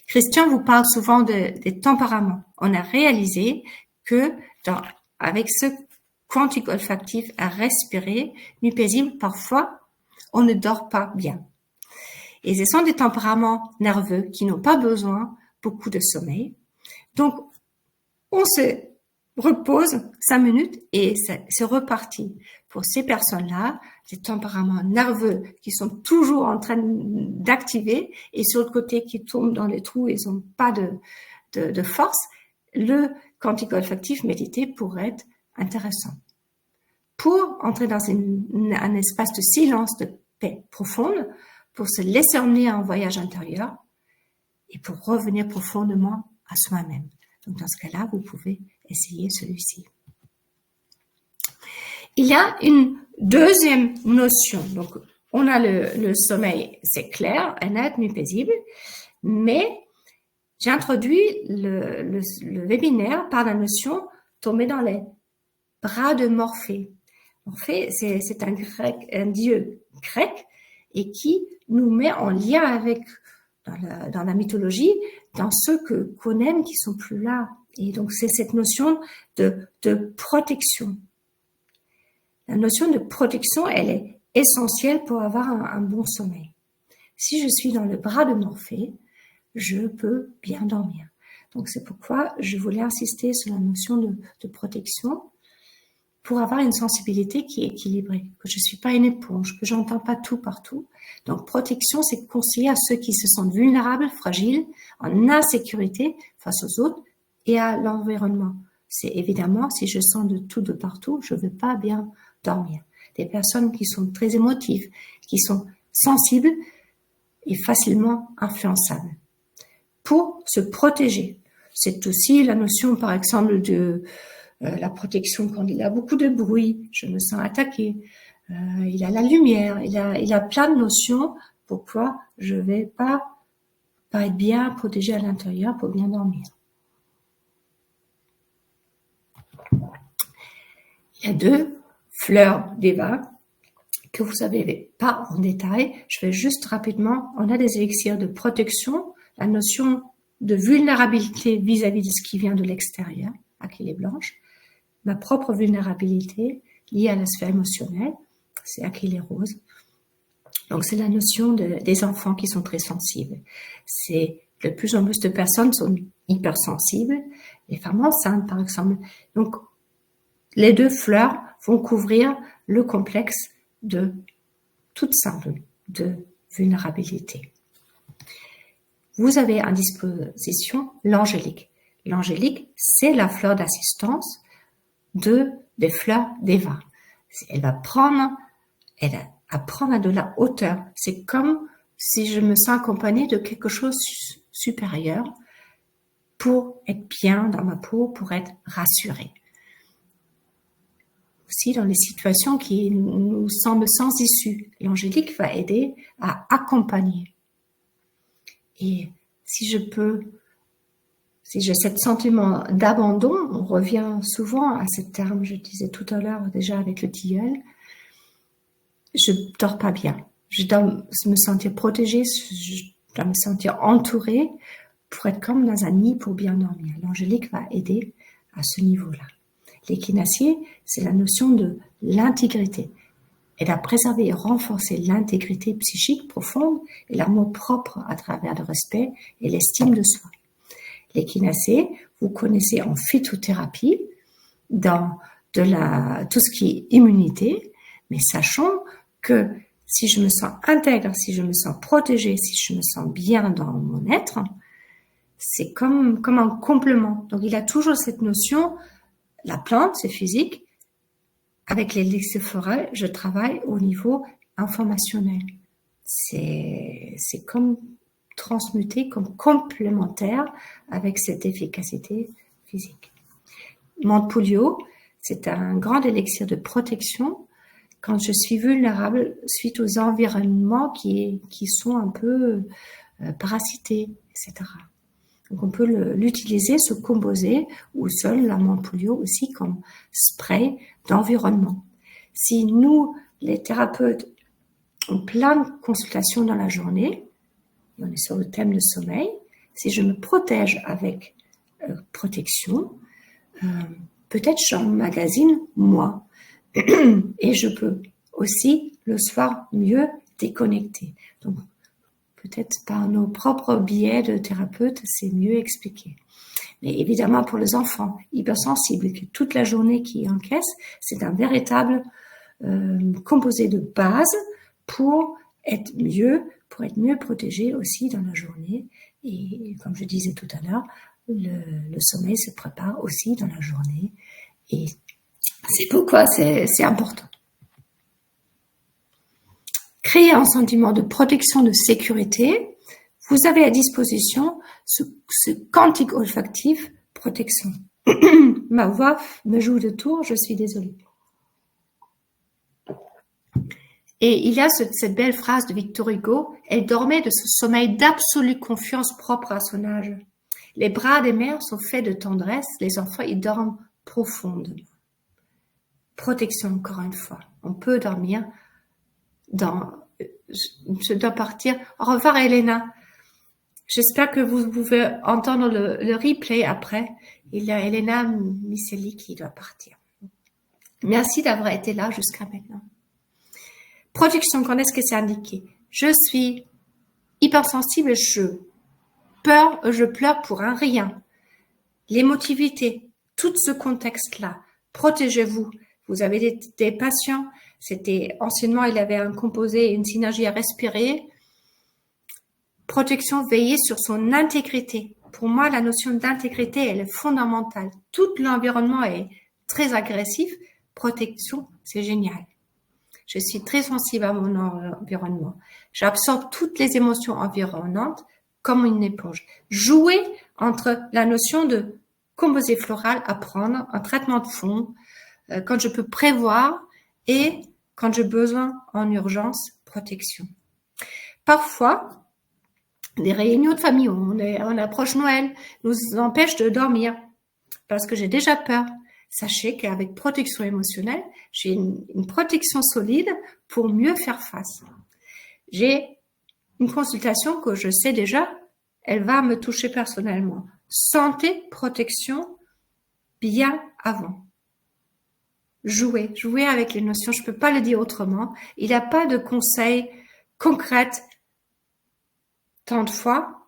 Speaker 1: Christian vous parle souvent des tempéraments. On a réalisé que avec ce quantique olfactif à respirer, nuit paisible, parfois, on ne dort pas bien. Et ce sont des tempéraments nerveux qui n'ont pas besoin beaucoup de sommeil. Donc, on se repose 5 minutes et c'est reparti. Pour ces personnes-là, des tempéraments nerveux qui sont toujours en train d'activer et sur le côté qui tombent dans les trous, ils n'ont pas de force, le quantique olfactif médité pourrait être intéressant. Pour entrer dans un espace de silence, de paix profonde, pour se laisser emmener en voyage intérieur et pour revenir profondément à soi-même. Donc, dans ce cas-là, vous pouvez essayer celui-ci. Il y a une deuxième notion. Donc, on a le sommeil, c'est clair, net, nuit paisible, mais j'ai introduit le webinaire par la notion tomber dans les bras de Morphée. Morphée, c'est un dieu grec et qui nous met en lien avec, dans la mythologie, dans ceux qu'on aime qui sont plus là. Et donc, c'est cette notion de protection. La notion de protection, elle est essentielle pour avoir un bon sommeil. Si je suis dans le bras de Morphée, je peux bien dormir. Donc, c'est pourquoi je voulais insister sur la notion de protection pour avoir une sensibilité qui est équilibrée, que je suis pas une éponge, que j'entends pas tout partout. Donc, protection, c'est conseiller à ceux qui se sentent vulnérables, fragiles, en insécurité face aux autres et à l'environnement. C'est évidemment, si je sens de tout de partout, je veux pas bien dormir. Des personnes qui sont très émotives, qui sont sensibles et facilement influençables. Pour se protéger, c'est aussi la notion, par exemple, de la protection quand il y a beaucoup de bruit, je me sens attaquée, il y a la lumière, il y a plein de notions pourquoi je vais pas être bien protégée à l'intérieur pour bien dormir. Il y a 2 fleurs d'Eva que vous savez pas en détail. Je vais juste rapidement, on a des élixirs de protection, la notion de vulnérabilité vis-à-vis de ce qui vient de l'extérieur, Achillée blanche, ma propre vulnérabilité liée à la sphère émotionnelle, c'est Achillée rose. Donc, c'est la notion des enfants qui sont très sensibles. C'est de plus en plus de personnes sont hypersensibles, les femmes enceintes, par exemple. Donc, les 2 fleurs vont couvrir le complexe de toute simple de vulnérabilité. Vous avez à disposition l'angélique. L'angélique, c'est la fleur d'assistance des fleurs d'Eva. Elle va apprendre à de la hauteur. C'est comme si je me sens accompagnée de quelque chose supérieur pour être bien dans ma peau, pour être rassurée. Aussi dans les situations qui nous semblent sans issue, l'angélique va aider à accompagner. Et si j'ai ce sentiment d'abandon, on revient souvent à ce terme, je disais tout à l'heure déjà avec le tilleul, je dors pas bien. Je dois me sentir protégée, je dois me sentir entourée pour être comme dans un nid pour bien dormir. L'angélique va aider à ce niveau-là. L'échinacier, c'est la notion de l'intégrité. aide à préserver et renforcer l'intégrité psychique profonde et l'amour propre à travers le respect et l'estime de soi. L'échinacée, vous connaissez en phytothérapie, dans tout ce qui est immunité, mais sachons que si je me sens intègre, si je me sens protégée, si je me sens bien dans mon être, c'est comme un complément. Donc il a toujours cette notion, la plante, c'est physique, avec l'élixir floral, je travaille au niveau informationnel. C'est comme transmuté, comme complémentaire avec cette efficacité physique. Montepouliot, c'est un grand élixir de protection quand je suis vulnérable suite aux environnements qui sont un peu parasités, etc. Donc on peut l'utiliser, se composer, ou seul la Montepouliot aussi comme spray d'environnement. Si nous, les thérapeutes, ont plein de consultations dans la journée, on est sur le thème de sommeil, si je me protège avec protection, peut-être j'emmagasine moi. Et je peux aussi le soir mieux déconnecter. Donc peut-être par nos propres biais de thérapeute, c'est mieux expliqué. Mais évidemment pour les enfants hypersensibles qui toute la journée qui encaissent, c'est un véritable composé de base pour être mieux protégé aussi dans la journée. Et comme je disais tout à l'heure, le sommeil se prépare aussi dans la journée. Et c'est pourquoi c'est important. Créer un sentiment de protection, de sécurité. Vous avez à disposition ce quantique olfactif protection. Ma voix me joue de tour, je suis désolée. Et il y a cette belle phrase de Victor Hugo, elle dormait de ce sommeil d'absolue confiance propre à son âge. Les bras des mères sont faits de tendresse, les enfants ils dorment profondément. Protection encore une fois. On peut dormir je dois partir. Au revoir Elena. J'espère que vous pouvez entendre le replay après. Il y a Elena Miceli qui doit partir. Merci d'avoir été là jusqu'à maintenant. Protection, quand est-ce que c'est indiqué? Je suis hypersensible, je pleure pour un rien. L'émotivité, tout ce contexte-là. Protégez-vous. Vous avez des patients, anciennement, il avait un composé, une synergie à respirer. Protection, veiller sur son intégrité. Pour moi, la notion d'intégrité, elle est fondamentale. Tout l'environnement est très agressif. Protection, c'est génial. Je suis très sensible à mon environnement. J'absorbe toutes les émotions environnantes comme une éponge. Jouer entre la notion de composé floral à prendre, un traitement de fond, quand je peux prévoir et quand j'ai besoin en urgence, protection. Parfois, des réunions de famille, on approche Noël, nous empêchent de dormir parce que j'ai déjà peur. Sachez qu'avec protection émotionnelle, j'ai une protection solide pour mieux faire face. J'ai une consultation que je sais déjà, elle va me toucher personnellement. Santé, protection, bien avant. Jouer avec les notions, je peux pas le dire autrement. Il n'y a pas de conseils concrets tant de fois.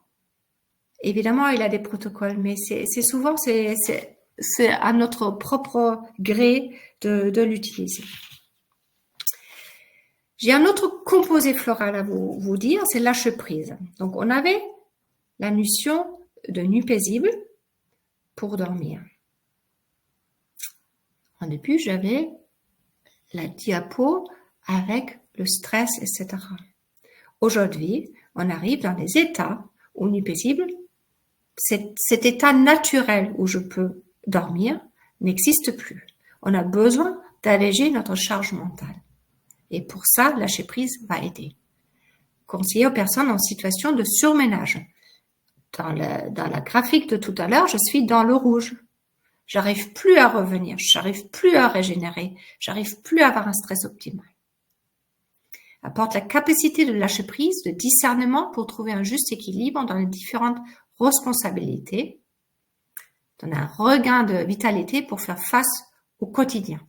Speaker 1: Évidemment, il a des protocoles, mais c'est souvent, c'est à notre propre gré de l'utiliser. J'ai un autre composé floral à vous dire, c'est lâcher-prise. Donc, on avait la notion de nuit paisible pour dormir. En début, j'avais la diapo avec le stress, etc. Aujourd'hui, on arrive dans des états où nuit paisible, cet état naturel où je peux dormir n'existe plus. On a besoin d'alléger notre charge mentale. Et pour ça, lâcher prise va aider. Conseiller aux personnes en situation de surménage. Dans la graphique de tout à l'heure, je suis dans le rouge. J'arrive plus à revenir, j'arrive plus à régénérer, j'arrive plus à avoir un stress optimal. Apporte la capacité de lâcher prise, de discernement pour trouver un juste équilibre dans les différentes responsabilités, donne un regain de vitalité pour faire face au quotidien.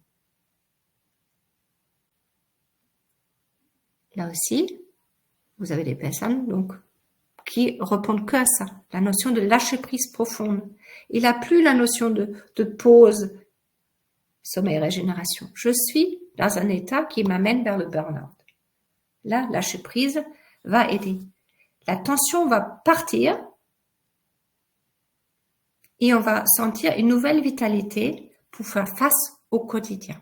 Speaker 1: Là aussi, vous avez des personnes donc qui répondent que à ça, la notion de lâcher prise profonde. Il n'a plus la notion de pause, sommeil, régénération. Je suis dans un état qui m'amène vers le burn-out. Là, lâcher prise va aider. La tension va partir et on va sentir une nouvelle vitalité pour faire face au quotidien.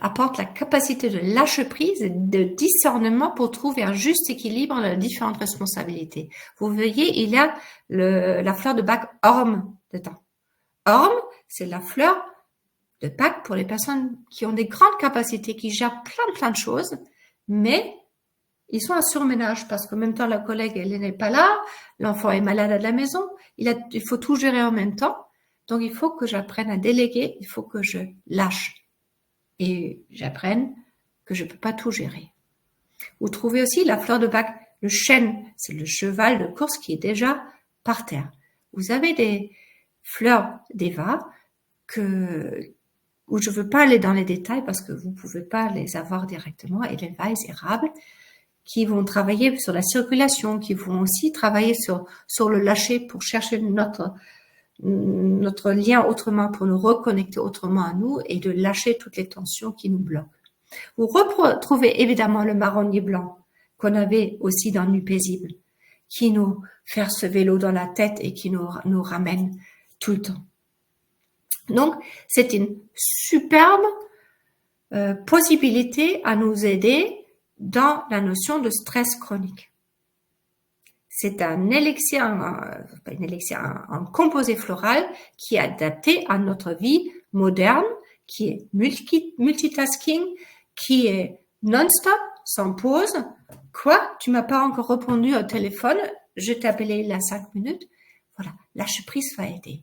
Speaker 1: Apporte la capacité de lâcher prise et de discernement pour trouver un juste équilibre dans les différentes responsabilités. Vous voyez, il y a la fleur de bac orme dedans. Orme, c'est la fleur de bac pour les personnes qui ont des grandes capacités, qui gèrent plein de choses, mais ils sont en surménage parce qu'en même temps, la collègue, elle n'est pas là, l'enfant est malade à la maison, il faut tout gérer en même temps. Donc, il faut que j'apprenne à déléguer, il faut que je lâche. Et j'apprenne que je ne peux pas tout gérer. Vous trouvez aussi la fleur de bac, le chêne, c'est le cheval de course qui est déjà par terre. Vous avez des fleurs d'Eva où je ne veux pas aller dans les détails parce que vous ne pouvez pas les avoir directement, et les valses érables qui vont travailler sur la circulation, qui vont aussi travailler sur le lâcher pour chercher notre lien autrement, pour nous reconnecter autrement à nous et de lâcher toutes les tensions qui nous bloquent. Vous retrouvez évidemment le marronnier blanc qu'on avait aussi dans Nuit paisible, qui nous fait ce vélo dans la tête et qui nous ramène tout le temps. Donc, c'est une superbe possibilité à nous aider dans la notion de stress chronique. C'est un élixir, un composé floral qui est adapté à notre vie moderne, qui est multitasking, qui est non-stop, sans pause. Quoi? Tu m'as pas encore répondu au téléphone? Je t'ai appelé il y a 5 minutes. Voilà, lâcher prise va aider.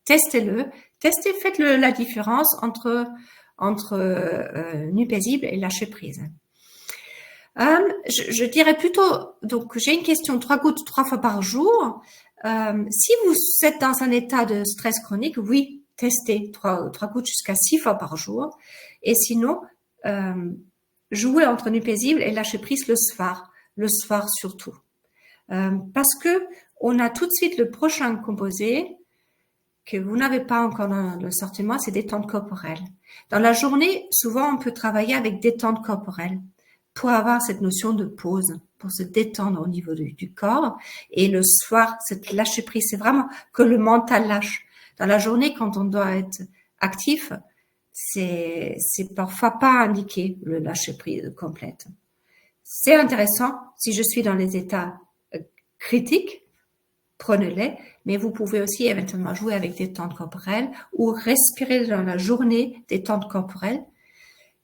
Speaker 1: Testez-le, faites la différence entre Nuit paisible et lâcher prise. Je dirais plutôt, donc j'ai une question, 3 gouttes 3 fois par jour. Si vous êtes dans un état de stress chronique, oui, testez 3 gouttes jusqu'à 6 fois par jour. Et sinon, jouez entre Nuit paisible et lâcher prise le soir surtout. Parce que on a tout de suite le prochain composé que vous n'avez pas encore dans le sortiment, c'est détente corporelle. Dans la journée, souvent on peut travailler avec détente corporelle pour avoir cette notion de pause, pour se détendre au niveau du corps. Et le soir, cette lâcher prise, c'est vraiment que le mental lâche. Dans la journée, quand on doit être actif, c'est parfois pas indiqué le lâcher prise complète. C'est intéressant si je suis dans les états critiques, prenez-les, mais vous pouvez aussi éventuellement jouer avec des détente corporelle ou respirer dans la journée des détente corporelle.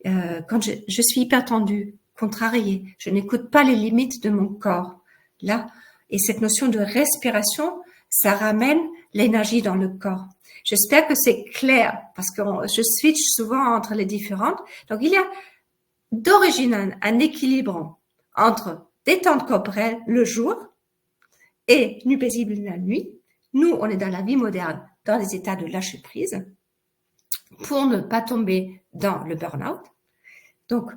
Speaker 1: Quand je suis hyper tendue, contrariée, je n'écoute pas les limites de mon corps. Là, et cette notion de respiration, ça ramène l'énergie dans le corps. J'espère que c'est clair parce que je switch souvent entre les différentes. Donc, il y a d'origine un équilibre entre détente corporelle le jour et Nuit paisible la nuit. Nous, on est dans la vie moderne, dans les états de lâcher prise pour ne pas tomber dans le burn-out. Donc,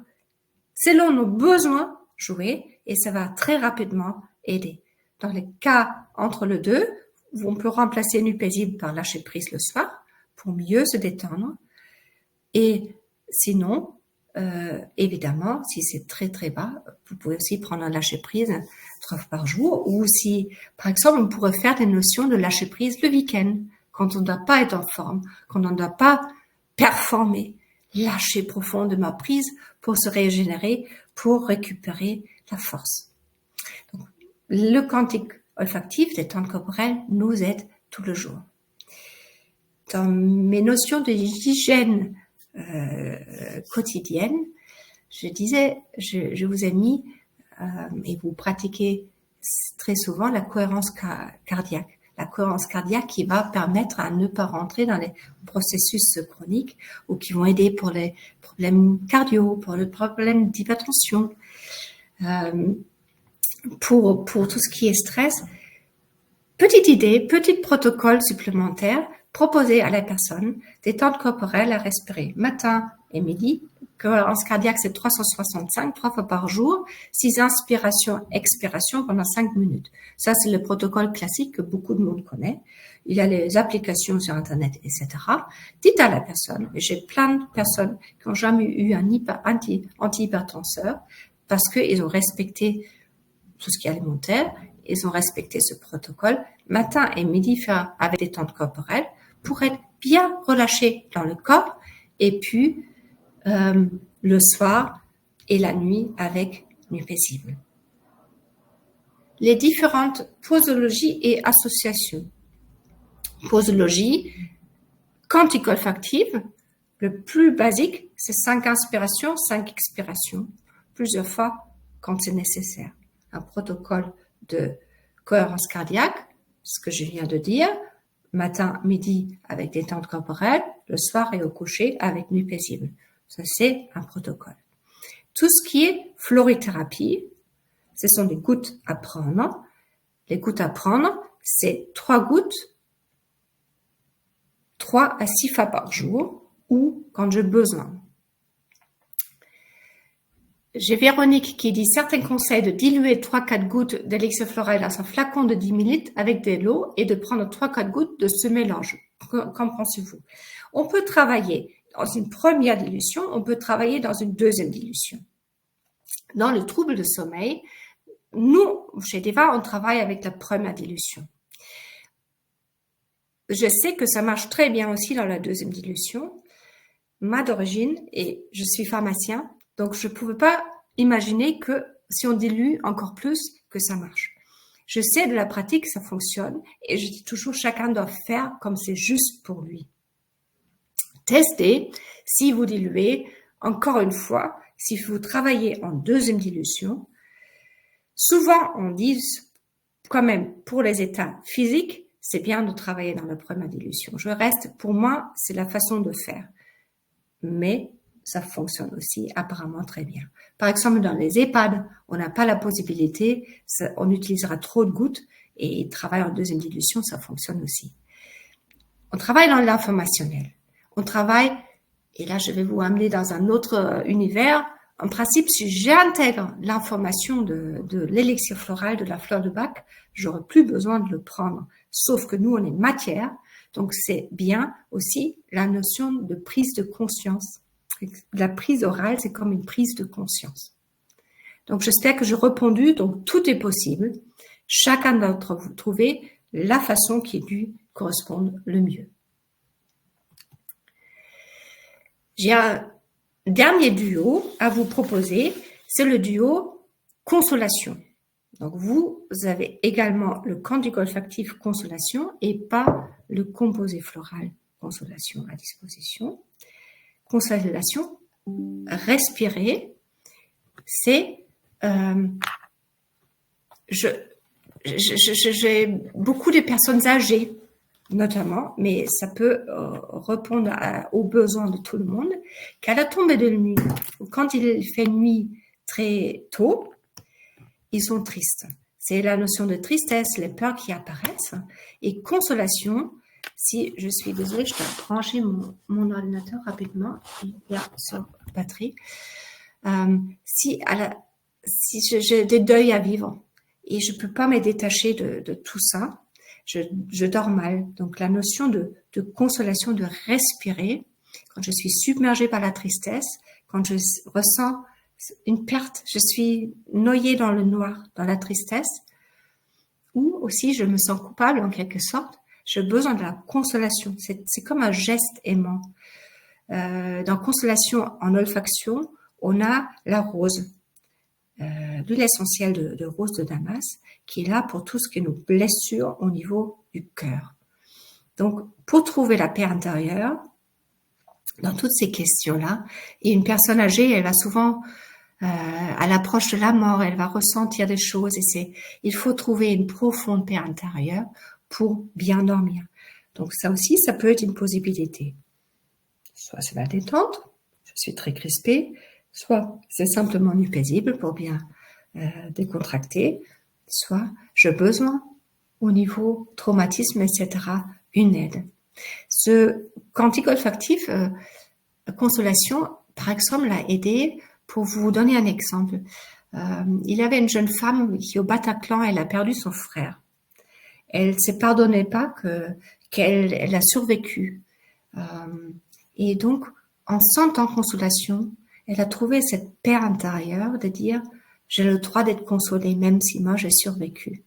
Speaker 1: selon nos besoins, jouer et ça va très rapidement aider. Dans les cas entre les deux, on peut remplacer Nuit paisible par lâcher prise le soir pour mieux se détendre. Et sinon, évidemment, si c'est très très bas, vous pouvez aussi prendre un lâcher prise 3 fois par jour. Ou si, par exemple, on pourrait faire des notions de lâcher prise le week-end, quand on ne doit pas être en forme, quand on ne doit pas performer. Lâcher profondément prise pour se régénérer, pour récupérer la force. Donc, le quantique olfactif, détente corporelle, nous aide tout le jour. Dans mes notions de hygiène quotidienne, je disais, je vous ai mis, et vous pratiquez très souvent la cohérence cardiaque. La cohérence cardiaque qui va permettre à ne pas rentrer dans les processus chroniques ou qui vont aider pour les problèmes cardio, pour le problème d'hypertension, pour tout ce qui est stress. Petite idée, petit protocole supplémentaire proposé à la personne, détente corporelle à respirer matin, et midi. Cohérence cardiaque, c'est 365, 3 fois par jour, 6 inspirations, expirations pendant 5 minutes. Ça, c'est le protocole classique que beaucoup de monde connaît. Il y a les applications sur Internet, etc. Dites à la personne, et j'ai plein de personnes qui n'ont jamais eu un antihypertenseur parce qu'ils ont respecté tout ce qui est alimentaire, ils ont respecté ce protocole, matin et midi, faire avec des tentes corporelles pour être bien relâché dans le corps, et puis le soir et la nuit avec nuit paisible. Les différentes posologies et associations. Posologie quantique-olfactive, le plus basique, c'est 5 inspirations, 5 expirations, plusieurs fois quand c'est nécessaire. Un protocole de cohérence cardiaque, ce que je viens de dire, matin, midi avec des tentes corporelles, le soir et au coucher avec nuit paisible. Ça, c'est un protocole. Tout ce qui est florithérapie, ce sont des gouttes à prendre. Les gouttes à prendre, c'est 3 gouttes, 3 à 6 fois par jour ou quand j'ai besoin. J'ai Véronique qui dit certains conseils de diluer 3-4 gouttes d'élixir floral dans un flacon de 10 ml avec de l'eau et de prendre 3-4 gouttes de ce mélange. Qu'en pensez-vous? On peut travailler dans une première dilution, on peut travailler dans une deuxième dilution. Dans le trouble de sommeil, nous, chez Deva, on travaille avec la première dilution. Je sais que ça marche très bien aussi dans la deuxième dilution. Moi, d'origine, et je suis pharmacien, donc je ne pouvais pas imaginer que si on dilue encore plus, que ça marche. Je sais de la pratique, ça fonctionne, et je dis toujours, chacun doit faire comme c'est juste pour lui. Testez, si vous diluez, encore une fois, si vous travaillez en deuxième dilution, souvent on dit quand même pour les états physiques, c'est bien de travailler dans la première dilution. Je reste, pour moi, c'est la façon de faire. Mais ça fonctionne aussi apparemment très bien. Par exemple, dans les EHPAD, on n'a pas la possibilité, on utilisera trop de gouttes et travailler en deuxième dilution, ça fonctionne aussi. On travaille dans l'informationnel. On travaille, et là je vais vous amener dans un autre univers. En principe, si j'intègre l'information de l'élixir floral, de la fleur de Bach, j'aurai plus besoin de le prendre. Sauf que nous, on est matière, donc c'est bien aussi la notion de prise de conscience. La prise orale, c'est comme une prise de conscience. Donc j'espère que j'ai répondu, donc tout est possible. Chacun d'entre vous trouver la façon qui lui corresponde le mieux. J'ai un dernier duo à vous proposer, c'est le duo consolation. Donc vous avez également le quantique olfactif consolation et pas le composé floral consolation à disposition. Consolation, respirer, c'est j'ai beaucoup de personnes âgées notamment, mais ça peut répondre aux besoins de tout le monde, qu'à la tombée de nuit, quand il fait nuit très tôt, ils sont tristes. C'est la notion de tristesse, les peurs qui apparaissent. Et consolation, si je suis désolée, je dois brancher mon ordinateur rapidement, il est sur batterie. Si j'ai des deuils à vivre et je peux pas me détacher de tout ça, je dors mal. Donc la notion de consolation, de respirer, quand je suis submergée par la tristesse, quand je ressens une perte, je suis noyée dans le noir, dans la tristesse, ou aussi je me sens coupable en quelque sorte, j'ai besoin de la consolation. C'est comme un geste aimant. Dans consolation en olfaction, on a la rose, l'huile essentielle de rose de Damas, qui est là pour tout ce qui est nos blessures au niveau du cœur. Donc, pour trouver la paix intérieure, dans toutes ces questions-là, et une personne âgée, elle va souvent, à l'approche de la mort, elle va ressentir des choses, et il faut trouver une profonde paix intérieure pour bien dormir. Donc ça aussi, ça peut être une possibilité. Soit c'est la détente, je suis très crispée, soit c'est simplement nu paisible pour bien décontracter, soit j'ai besoin au niveau traumatisme, etc., une aide. Ce quantique olfactif, consolation, par exemple, l'a aidé. Pour vous donner un exemple, il y avait une jeune femme qui, au Bataclan, elle a perdu son frère. Elle s'est pardonnée pas qu'elle a survécu. Et donc, en sentant consolation, elle a trouvé cette paix intérieure de dire, j'ai le droit d'être consolée même si moi j'ai survécu.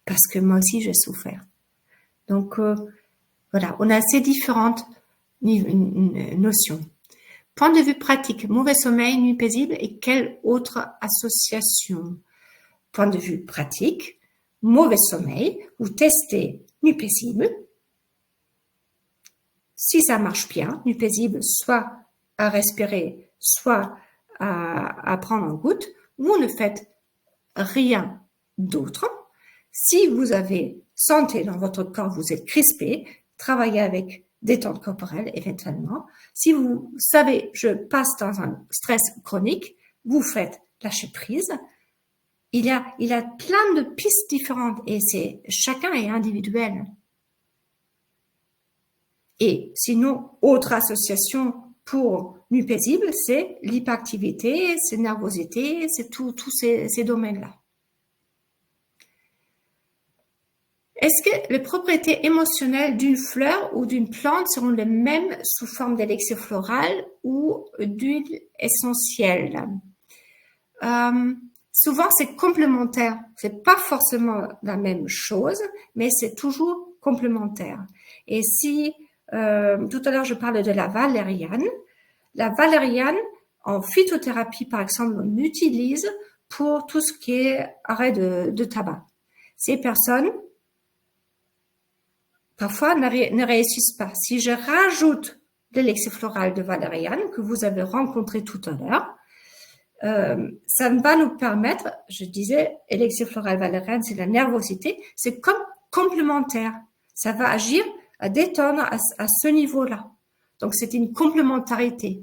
Speaker 1: Parce que moi aussi j'ai souffert. Donc, voilà, on a ces différentes notions. Point de vue pratique, mauvais sommeil, nuit paisible et quelle autre association? Point de vue pratique, mauvais sommeil, vous testez nuit paisible. Si ça marche bien, nuit paisible, soit à respirer, soit à prendre en goutte, vous ne faites rien d'autre. Si vous avez sentez dans votre corps, vous êtes crispé, travaillez avec détente corporelle éventuellement. Si vous savez, je passe dans un stress chronique, vous faites lâcher prise. Il y a plein de pistes différentes et chacun est individuel. Et sinon, autre association pour nuit paisible, c'est l'hyperactivité, c'est nervosité, c'est tous ces domaines-là. Est-ce que les propriétés émotionnelles d'une fleur ou d'une plante seront les mêmes sous forme d'élixir floral ou d'huile essentielle? Souvent, c'est complémentaire. C'est pas forcément la même chose, mais c'est toujours complémentaire. Et si tout à l'heure je parlais de la valériane en phytothérapie par exemple, on l'utilise pour tout ce qui est arrêt de tabac. Ces personnes parfois ne réussissent pas. Si je rajoute de l'élixir floral de valériane que vous avez rencontré tout à l'heure, ça va nous permettre, je disais, élixir floral valériane, c'est la nervosité, c'est comme complémentaire. Ça va agir à détendre à ce niveau-là. Donc, c'est une complémentarité.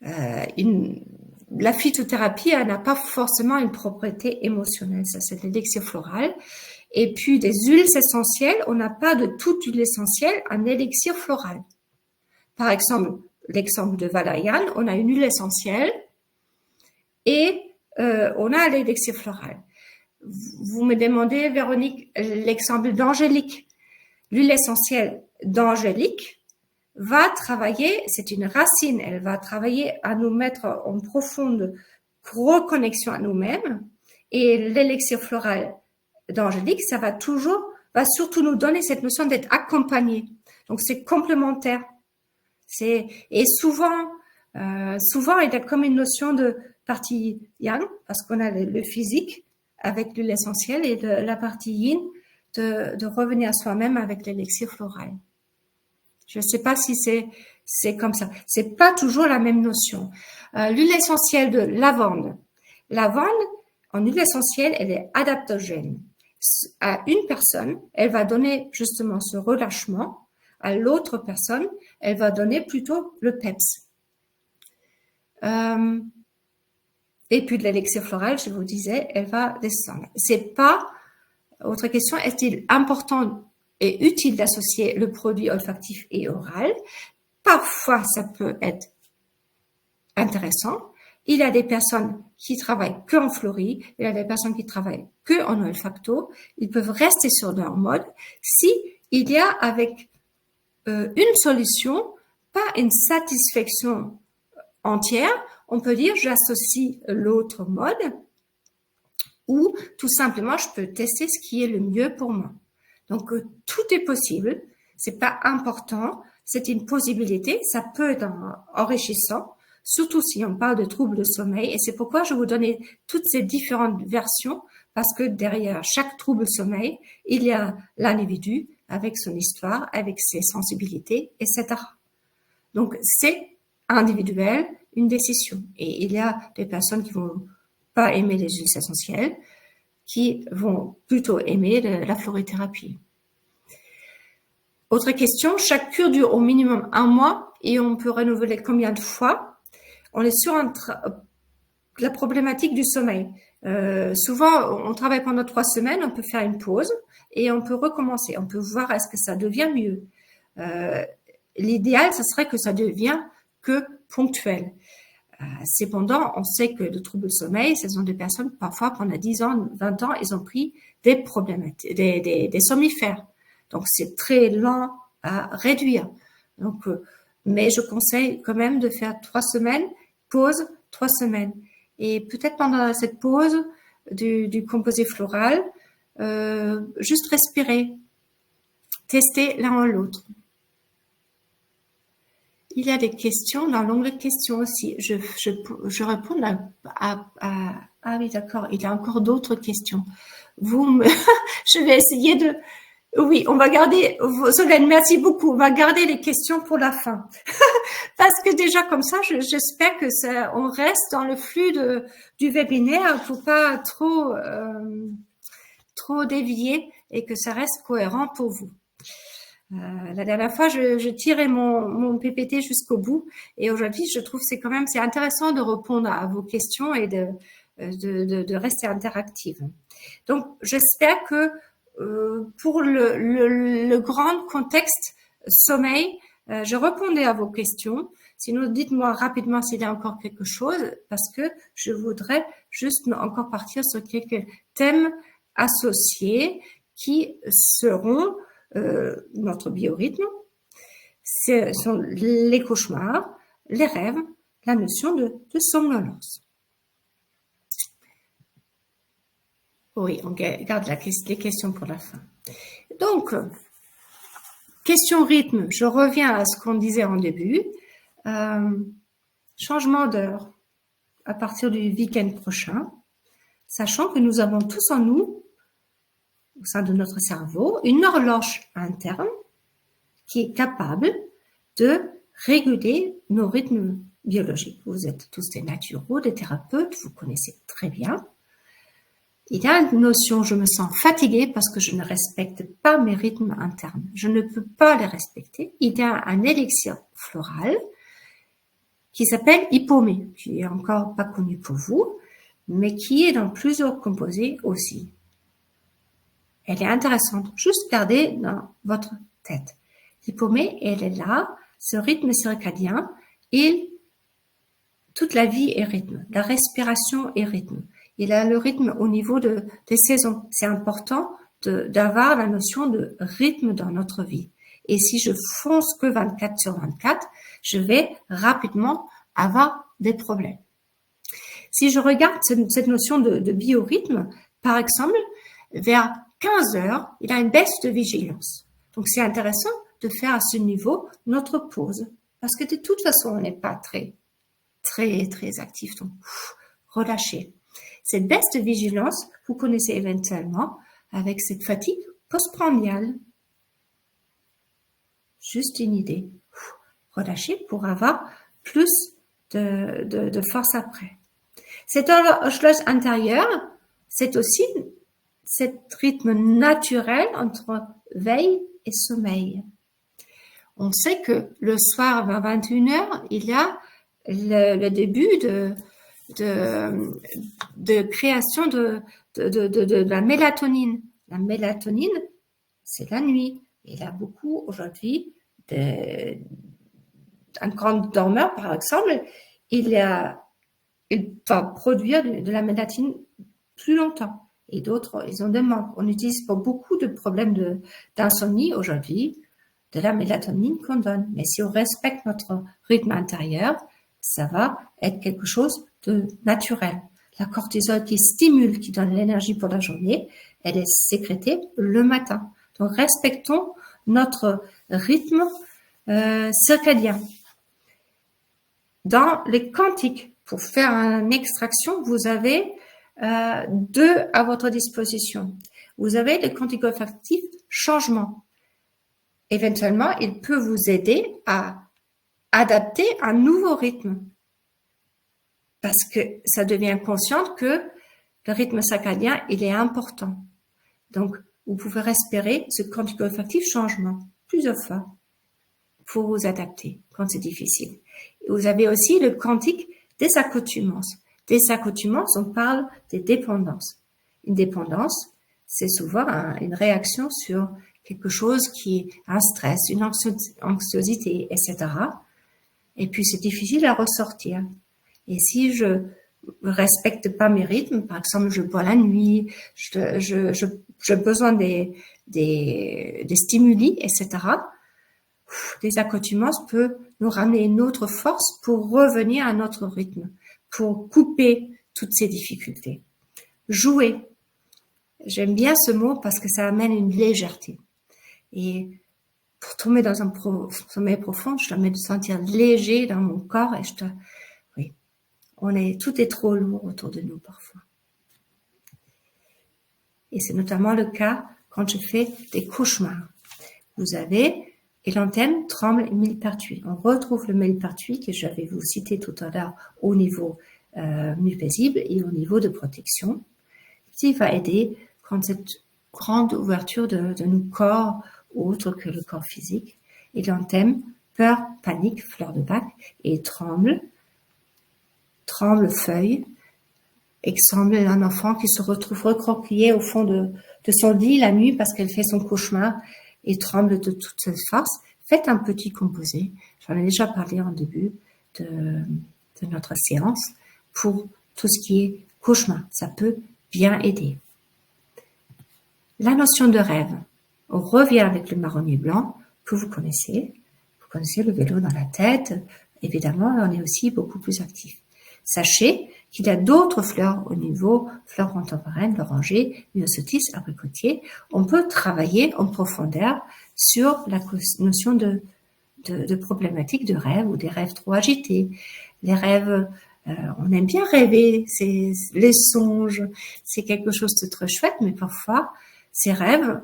Speaker 1: La phytothérapie, elle n'a pas forcément une propriété émotionnelle. Ça, c'est l'élixir floral. Et puis, des huiles essentielles, on n'a pas de toute huile essentielle un élixir floral. Par exemple, l'exemple de valériane, on a une huile essentielle et on a l'élixir floral. Vous me demandez, Véronique, l'exemple d'angélique. L'huile essentielle d'angélique va travailler, c'est une racine, elle va travailler à nous mettre en profonde reconnexion à nous-mêmes. Et l'élixir floral d'angélique, ça va surtout nous donner cette notion d'être accompagné. Donc, c'est complémentaire. Et souvent, il y a comme une notion de partie yang, parce qu'on a le physique avec l'huile essentielle et la partie yin de revenir à soi-même avec l'élixir floral. Je ne sais pas si c'est comme ça. C'est pas toujours la même notion. L'huile essentielle de lavande. Lavande, en huile essentielle, elle est adaptogène. À une personne, elle va donner justement ce relâchement. À l'autre personne, elle va donner plutôt le peps. Et puis de l'élixir floral, je vous disais, elle va descendre. C'est pas, autre question, est-il important et utile d'associer le produit olfactif et oral? Parfois, ça peut être intéressant. Il y a des personnes qui travaillent que en florie, il y a des personnes qui travaillent que en olfacto. Ils peuvent rester sur leur mode si il y a avec une solution, pas une satisfaction entière. On peut dire j'associe l'autre mode ou tout simplement je peux tester ce qui est le mieux pour moi. Donc tout est possible, c'est pas important, c'est une possibilité, ça peut être enrichissant, surtout si on parle de troubles de sommeil et c'est pourquoi je vous donner toutes ces différentes versions parce que derrière chaque trouble de sommeil, il y a l'individu avec son histoire, avec ses sensibilités, etc. Donc c'est individuel, une décision. Et il y a des personnes qui vont pas aimer les huiles essentielles, qui vont plutôt aimer la florithérapie. Autre question, chaque cure dure au minimum 1 mois et on peut renouveler combien de fois? On est sur la problématique du sommeil. Souvent, on travaille pendant 3 semaines, on peut faire une pause et on peut recommencer. On peut voir est-ce que ça devient mieux. l'idéal, ce serait que ça devienne que ponctuel. Cependant, on sait que le trouble du sommeil, ce sont des personnes, parfois, pendant 10 ans, 20 ans, ils ont pris des problématiques, des somnifères. Donc, c'est très lent à réduire. Donc, mais je conseille quand même de faire 3 semaines, pause, 3 semaines. Et peut-être pendant cette pause du composé floral, juste respirer, tester l'un ou l'autre. Il y a des questions dans l'onglet questions aussi. Je réponds ah oui, d'accord. Il y a encore d'autres questions. Je vais essayer de. Oui, on va garder. Solène, merci beaucoup. On va garder les questions pour la fin. Parce que déjà comme ça, j'espère que on reste dans le flux du webinaire. Faut pas trop dévier et que ça reste cohérent pour vous. La dernière fois, je tirais mon PPT jusqu'au bout, et aujourd'hui, je trouve c'est intéressant de répondre à vos questions et de rester interactive. Donc, j'espère que pour le grand contexte sommeil, je répondais à vos questions. Sinon, dites-moi rapidement s'il y a encore quelque chose, parce que je voudrais juste encore partir sur quelques thèmes associés qui seront notre biorhythme, ce sont les cauchemars, les rêves, la notion de somnolence. Oui, on garde les questions pour la fin. Donc, question rythme, je reviens à ce qu'on disait en début. Changement d'heure à partir du week-end prochain, sachant que nous avons tous en nous, au sein de notre cerveau, une horloge interne qui est capable de réguler nos rythmes biologiques. Vous êtes tous des naturaux, des thérapeutes, vous connaissez très bien. Il y a une notion, je me sens fatiguée parce que je ne respecte pas mes rythmes internes. Je ne peux pas les respecter. Il y a un élixir floral qui s'appelle Hippomée, qui est encore pas connu pour vous, mais qui est dans plusieurs composés aussi. Elle est intéressante. Juste gardez dans votre tête. L'hypomée, elle est là, ce rythme circadien, et toute la vie est rythme. La respiration est rythme. Il a le rythme au niveau des saisons. C'est important d'avoir la notion de rythme dans notre vie. Et si je fonce que 24/24, je vais rapidement avoir des problèmes. Si je regarde cette notion de biorhythme, par exemple, vers 15 heures, il y a une baisse de vigilance. Donc, c'est intéressant de faire à ce niveau notre pause. Parce que de toute façon, on n'est pas très actif. Donc, relâchez. Cette baisse de vigilance, vous connaissez éventuellement avec cette fatigue postprandiale. Juste une idée. Relâchez pour avoir plus de force après. Cette horloge intérieure, c'est aussi cet rythme naturel entre veille et sommeil. On sait que le soir vers 21h, il y a le début de création de la mélatonine. La mélatonine, c'est la nuit. Il y a beaucoup aujourd'hui un grand dormeur, par exemple, il va produire de la mélatonine plus longtemps. Et d'autres, ils ont des manques. On utilise pour beaucoup de problèmes d'insomnie aujourd'hui de la mélatonine qu'on donne. Mais si on respecte notre rythme intérieur, ça va être quelque chose de naturel. La cortisol qui stimule, qui donne l'énergie pour la journée, elle est sécrétée le matin. Donc, respectons notre rythme circadien. Dans les quantiques, pour faire une extraction, vous avez deux à votre disposition. Vous avez le quantique olfactif changement. Éventuellement, il peut vous aider à adapter un nouveau rythme. Parce que ça devient conscient que le rythme circadien, il est important. Donc, vous pouvez respirer ce quantique olfactif changement plusieurs fois pour vous adapter quand c'est difficile. Et vous avez aussi le quantique des accoutumances. Des accoutumances, on parle des dépendances. Une dépendance, c'est souvent une réaction sur quelque chose qui est un stress, une anxiosité, etc. Et puis c'est difficile à ressortir. Et si je respecte pas mes rythmes, par exemple, je bois la nuit, j'ai besoin des stimuli, etc. Des accoutumances peuvent nous ramener une autre force pour revenir à notre rythme, pour couper toutes ces difficultés. Jouer. J'aime bien ce mot parce que ça amène une légèreté. Et pour tomber dans un sommeil profond, je dois me sentir léger dans mon corps et tout est trop lourd autour de nous parfois. Et c'est notamment le cas quand je fais des cauchemars. Vous avez élenthème, tremble et millepertuis. On retrouve le millepertuis que j'avais vous cité tout à l'heure au niveau mieux paisible et au niveau de protection, qui va aider quand cette grande ouverture de nos corps autre que le corps physique. Élenthème, peur, panique, fleur de bac, et tremble, feuille, et semble un enfant qui se retrouve recroquillé au fond de son lit la nuit parce qu'elle fait son cauchemar et tremble de toute sa force. Faites un petit composé, j'en ai déjà parlé en début de notre séance, pour tout ce qui est cauchemar. Ça peut bien aider. La notion de rêve. On revient avec le marronnier blanc que vous connaissez. Vous connaissez le vélo dans la tête. Évidemment, on est aussi beaucoup plus actif. Sachez qu'il y a d'autres fleurs au niveau fleurs contemporaines, l'oranger, myosotis, abricotier. On peut travailler en profondeur sur la notion de problématiques de rêve ou des rêves trop agités. Les rêves, on aime bien rêver, c'est les songes, c'est quelque chose de très chouette, mais parfois, ces rêves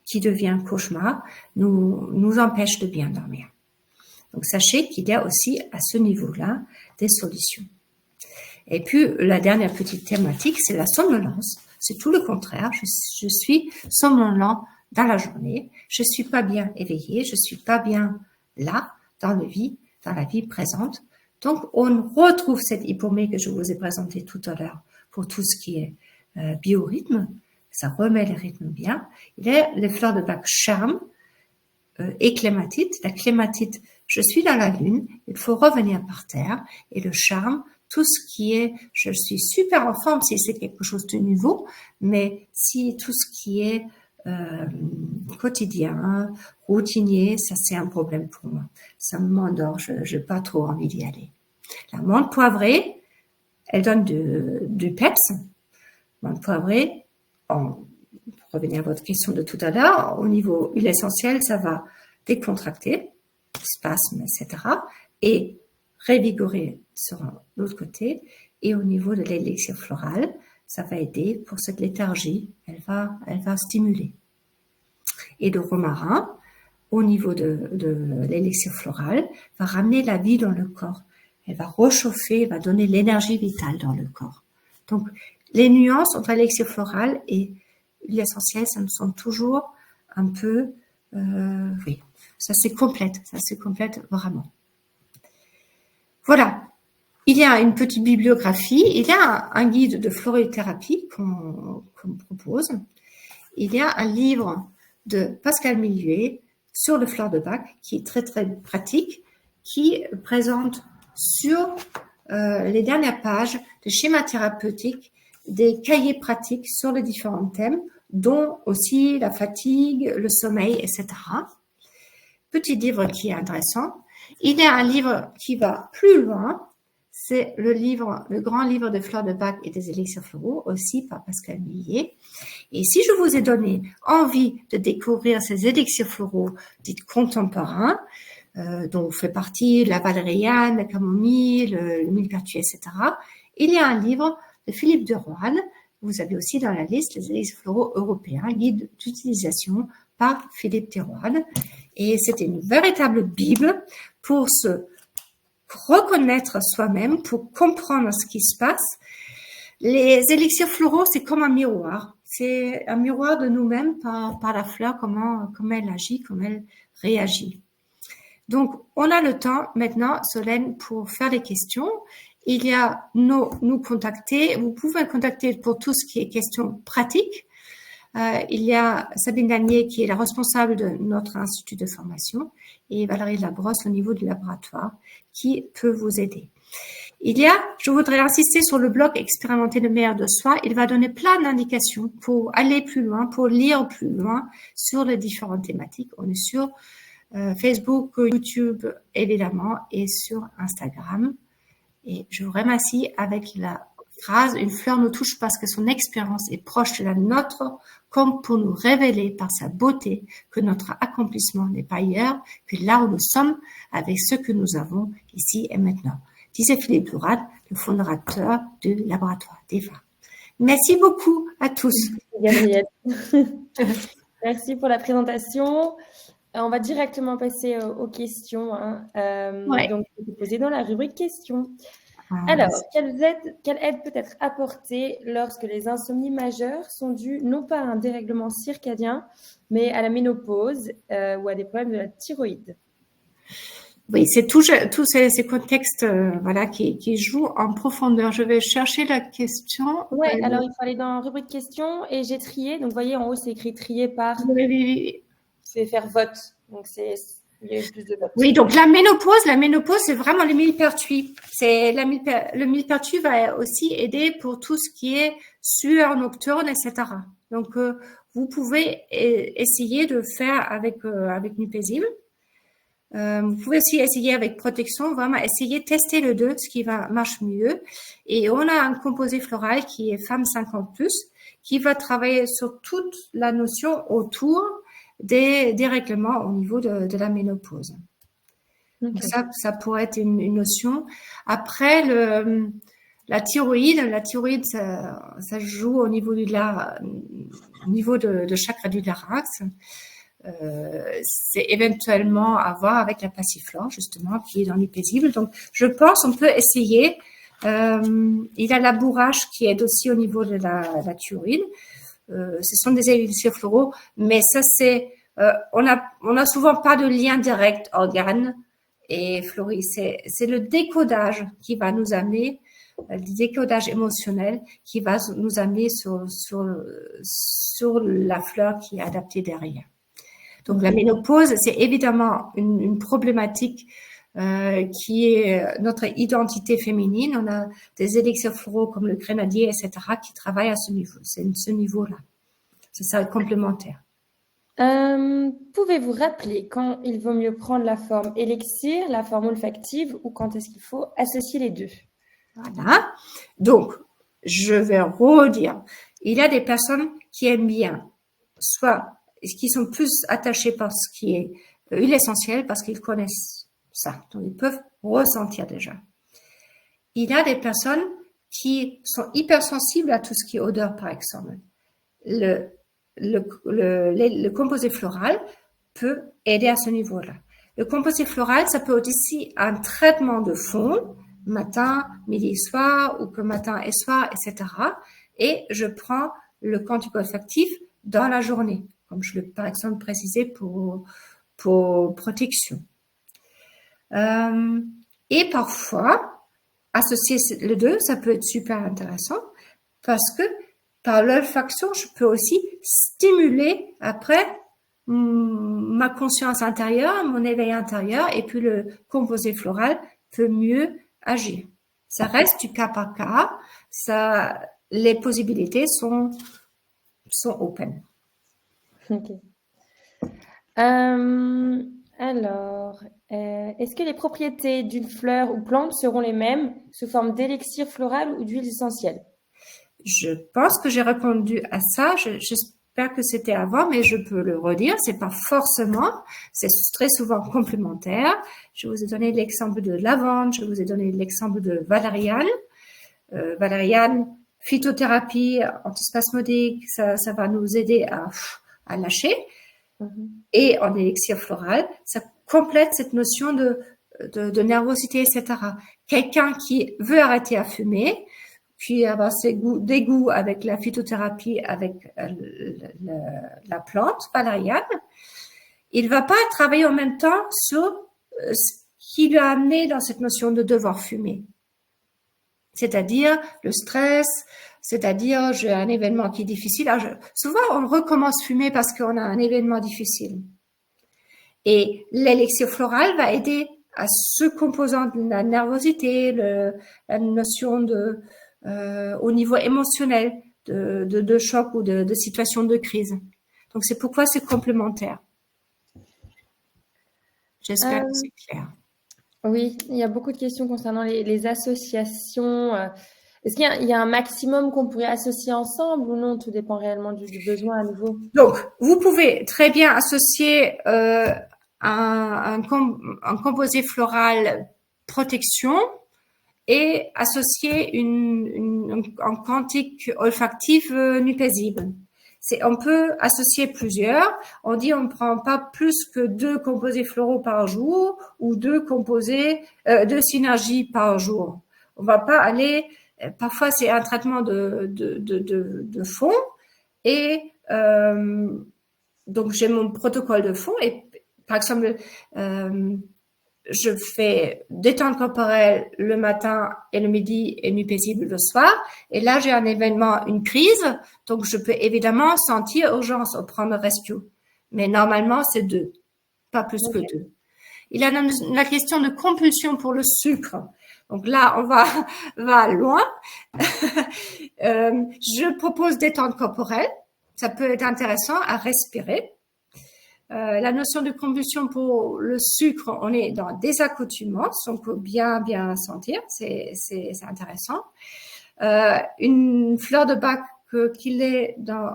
Speaker 1: qui deviennent cauchemar nous empêchent de bien dormir. Donc, sachez qu'il y a aussi à ce niveau-là des solutions. Et puis, la dernière petite thématique, c'est la somnolence. C'est tout le contraire. Je suis somnolent dans la journée. Je suis pas bien éveillée. Je suis pas bien là, dans la vie présente. Donc, on retrouve cette hypomée que je vous ai présentée tout à l'heure pour tout ce qui est biorhythme. Ça remet les rythmes bien. Il y a les fleurs de bac charme et clématite. La clématite, je suis dans la lune, il faut revenir par terre. Et le charme, tout ce qui est, je suis super en forme si c'est quelque chose de nouveau, mais si tout ce qui est quotidien, routinier, ça c'est un problème pour moi. Ça m'endort, je n'ai pas trop envie d'y aller. La menthe poivrée, elle donne du peps. Menthe poivrée, pour revenir à votre question de tout à l'heure, au niveau huile essentielle, ça va décontracter, spasme, etc. et revigorer sur l'autre côté. Et au niveau de l'élixir floral, ça va aider pour cette léthargie. Elle va stimuler. Et le romarin, au niveau de l'élixir floral, va ramener la vie dans le corps. Elle va réchauffer, va donner l'énergie vitale dans le corps. Donc, les nuances entre l'élixir floral et l'huile essentielle, ça me semble toujours un peu, ça se complète vraiment. Voilà. Il y a une petite bibliographie, il y a un guide de florithérapie qu'on propose. Il y a un livre de Pascal Millier sur le fleur de bac qui est très très pratique, qui présente sur les dernières pages des schémas thérapeutiques, des cahiers pratiques sur les différents thèmes, dont aussi la fatigue, le sommeil, etc. Petit livre qui est intéressant. Il y a un livre qui va plus loin, c'est le grand livre de fleurs de bac et des élixirs floraux, aussi par Pascal Millier. Et si je vous ai donné envie de découvrir ces élixirs floraux dits contemporains, dont fait partie la valériane, la camomille, le millepertuis, etc., il y a un livre de Philippe de Roanne. Vous avez aussi dans la liste les élixirs floraux européens, guide d'utilisation par Philippe de Roanne. Et c'est une véritable Bible pour se reconnaître soi-même, pour comprendre ce qui se passe. Les élixirs floraux, c'est comme un miroir. C'est un miroir de nous-mêmes par la fleur, comment elle agit, comment elle réagit. Donc, on a le temps maintenant, Solène, pour faire des questions. Il y a nous contacter. Vous pouvez contacter pour tout ce qui est questions pratiques. Il y a Sabine Danier qui est la responsable de notre institut de formation et Valérie Labrosse au niveau du laboratoire qui peut vous aider. Je voudrais insister sur le blog Expérimenter le meilleur de soi. Il va donner plein d'indications pour aller plus loin, pour lire plus loin sur les différentes thématiques. On est sur Facebook, YouTube évidemment et sur Instagram. Et je vous remercie avec la phrase « Une fleur nous touche parce que son expérience est proche de la nôtre, comme pour nous révéler par sa beauté que notre accomplissement n'est pas ailleurs que là où nous sommes avec ce que nous avons ici et maintenant », disait Philippe Dourade, le fondateur du laboratoire d'Eva. Merci beaucoup à tous.
Speaker 2: Gabrielle. Merci pour la présentation. On va directement passer aux questions.
Speaker 1: Ouais.
Speaker 2: Donc, je vais vous poser dans la rubrique questions. Alors, quelle aide peut être apportée lorsque les insomnies majeures sont dues non pas à un dérèglement circadien, mais à la ménopause ou à des problèmes de la thyroïde?
Speaker 1: Oui, c'est tous ces contextes voilà, qui jouent en profondeur. Je vais chercher la question.
Speaker 2: Oui, alors il faut aller dans la rubrique questions et j'ai trié. Donc, vous voyez, en haut, c'est écrit trier par.
Speaker 1: Oui.
Speaker 2: C'est faire vote. Donc, il y a eu plus de votes.
Speaker 1: Oui, donc la ménopause, c'est vraiment le millepertuis. Le millepertuis va aussi aider pour tout ce qui est sueur nocturne, etc. Donc, vous pouvez essayer de faire avec Nupesim. Vous pouvez aussi essayer avec protection, vraiment essayer, tester le 2, ce qui marche mieux. Et on a un composé floral qui est femme 50+, qui va travailler sur toute la notion autour des règlements au niveau de la ménopause. Okay. Donc ça pourrait être une notion. Après, la thyroïde, ça joue au niveau de chakra du larynx. C'est éventuellement à voir avec la passiflore, justement, qui est dans les paisibles. Donc, je pense on peut essayer. Il y a la bourrache qui aide aussi au niveau de la thyroïde. Ce sont des élixirs floraux, mais ça, on a souvent pas de lien direct organe et florie. C'est le décodage qui va nous amener, le décodage émotionnel qui va nous amener sur la fleur qui est adaptée derrière. Donc, la ménopause, c'est évidemment une problématique qui est notre identité féminine. On a des élixirs floraux comme le grenadier, etc., qui travaillent à ce niveau. C'est ce niveau-là. C'est ça, complémentaire.
Speaker 2: Pouvez-vous rappeler quand il vaut mieux prendre la forme élixir, la forme olfactive, ou quand est-ce qu'il faut associer les deux?
Speaker 1: Voilà. Donc, je vais redire. Il y a des personnes qui aiment bien, soit qui sont plus attachés par ce qui est huile essentielle parce qu'ils connaissent ça. Donc, ils peuvent ressentir déjà. Il y a des personnes qui sont hypersensibles à tout ce qui est odeur, par exemple. Le composé floral peut aider à ce niveau-là. Le composé floral, ça peut être aussi un traitement de fond, matin, midi, soir, ou que matin et soir, etc. Et je prends le quantique olfactif dans la journée, comme je l'ai par exemple précisé pour protection. Et parfois, associer les deux, ça peut être super intéressant parce que par l'olfaction, je peux aussi stimuler après ma conscience intérieure, mon éveil intérieur, et puis le composé floral peut mieux agir. Ça reste du cas par cas, les possibilités sont open.
Speaker 2: Ok. Alors, est-ce que les propriétés d'une fleur ou plante seront les mêmes sous forme d'élixir floral ou d'huile essentielle?
Speaker 1: Je pense que j'ai répondu à ça. J'espère que c'était avant, mais je peux le redire. C'est pas forcément. C'est très souvent complémentaire. Je vous ai donné l'exemple de lavande. Je vous ai donné l'exemple de valériane. Valériane, phytothérapie, antispasmodique, ça va nous aider à lâcher. Et en élixir floral, ça complète cette notion de nervosité, etc. Quelqu'un qui veut arrêter à fumer, puis avoir des goûts avec la phytothérapie, avec la plante valériane, il va pas travailler en même temps sur ce qui lui a amené dans cette notion de devoir fumer. C'est-à-dire le stress, C'est-à-dire, j'ai un événement qui est difficile. Alors, souvent, on recommence fumer parce qu'on a un événement difficile. Et l'élixir floral va aider à ce composant de la nervosité, la notion au niveau émotionnel de choc ou de situation de crise. Donc, c'est pourquoi c'est complémentaire. J'espère que c'est clair.
Speaker 2: Oui, il y a beaucoup de questions concernant les associations. Est-ce qu'il y a un maximum qu'on pourrait associer ensemble ou non? Tout dépend réellement du besoin à nouveau.
Speaker 1: Donc, vous pouvez très bien associer un composé floral protection et associer un quantique olfactif nupaisible. On peut associer plusieurs. On dit on ne prend pas plus que 2 composés floraux par jour ou 2 synergies par jour. On va pas aller. Parfois c'est un traitement de fond et donc j'ai mon protocole de fond et par exemple je fais détente corporelle le matin et le midi et nuit paisible le soir. Et là, j'ai un événement, une crise. Donc, je peux évidemment sentir urgence au prendre rescue. Mais normalement, c'est 2. Pas plus que 2. Il y a la question de compulsion pour le sucre. Donc là, on va loin. Je propose détente corporelle. Ça peut être intéressant à respirer. La notion de compulsion pour le sucre, on est dans des accoutumances, on peut bien sentir, c'est intéressant. Une fleur de bac qu'il est dans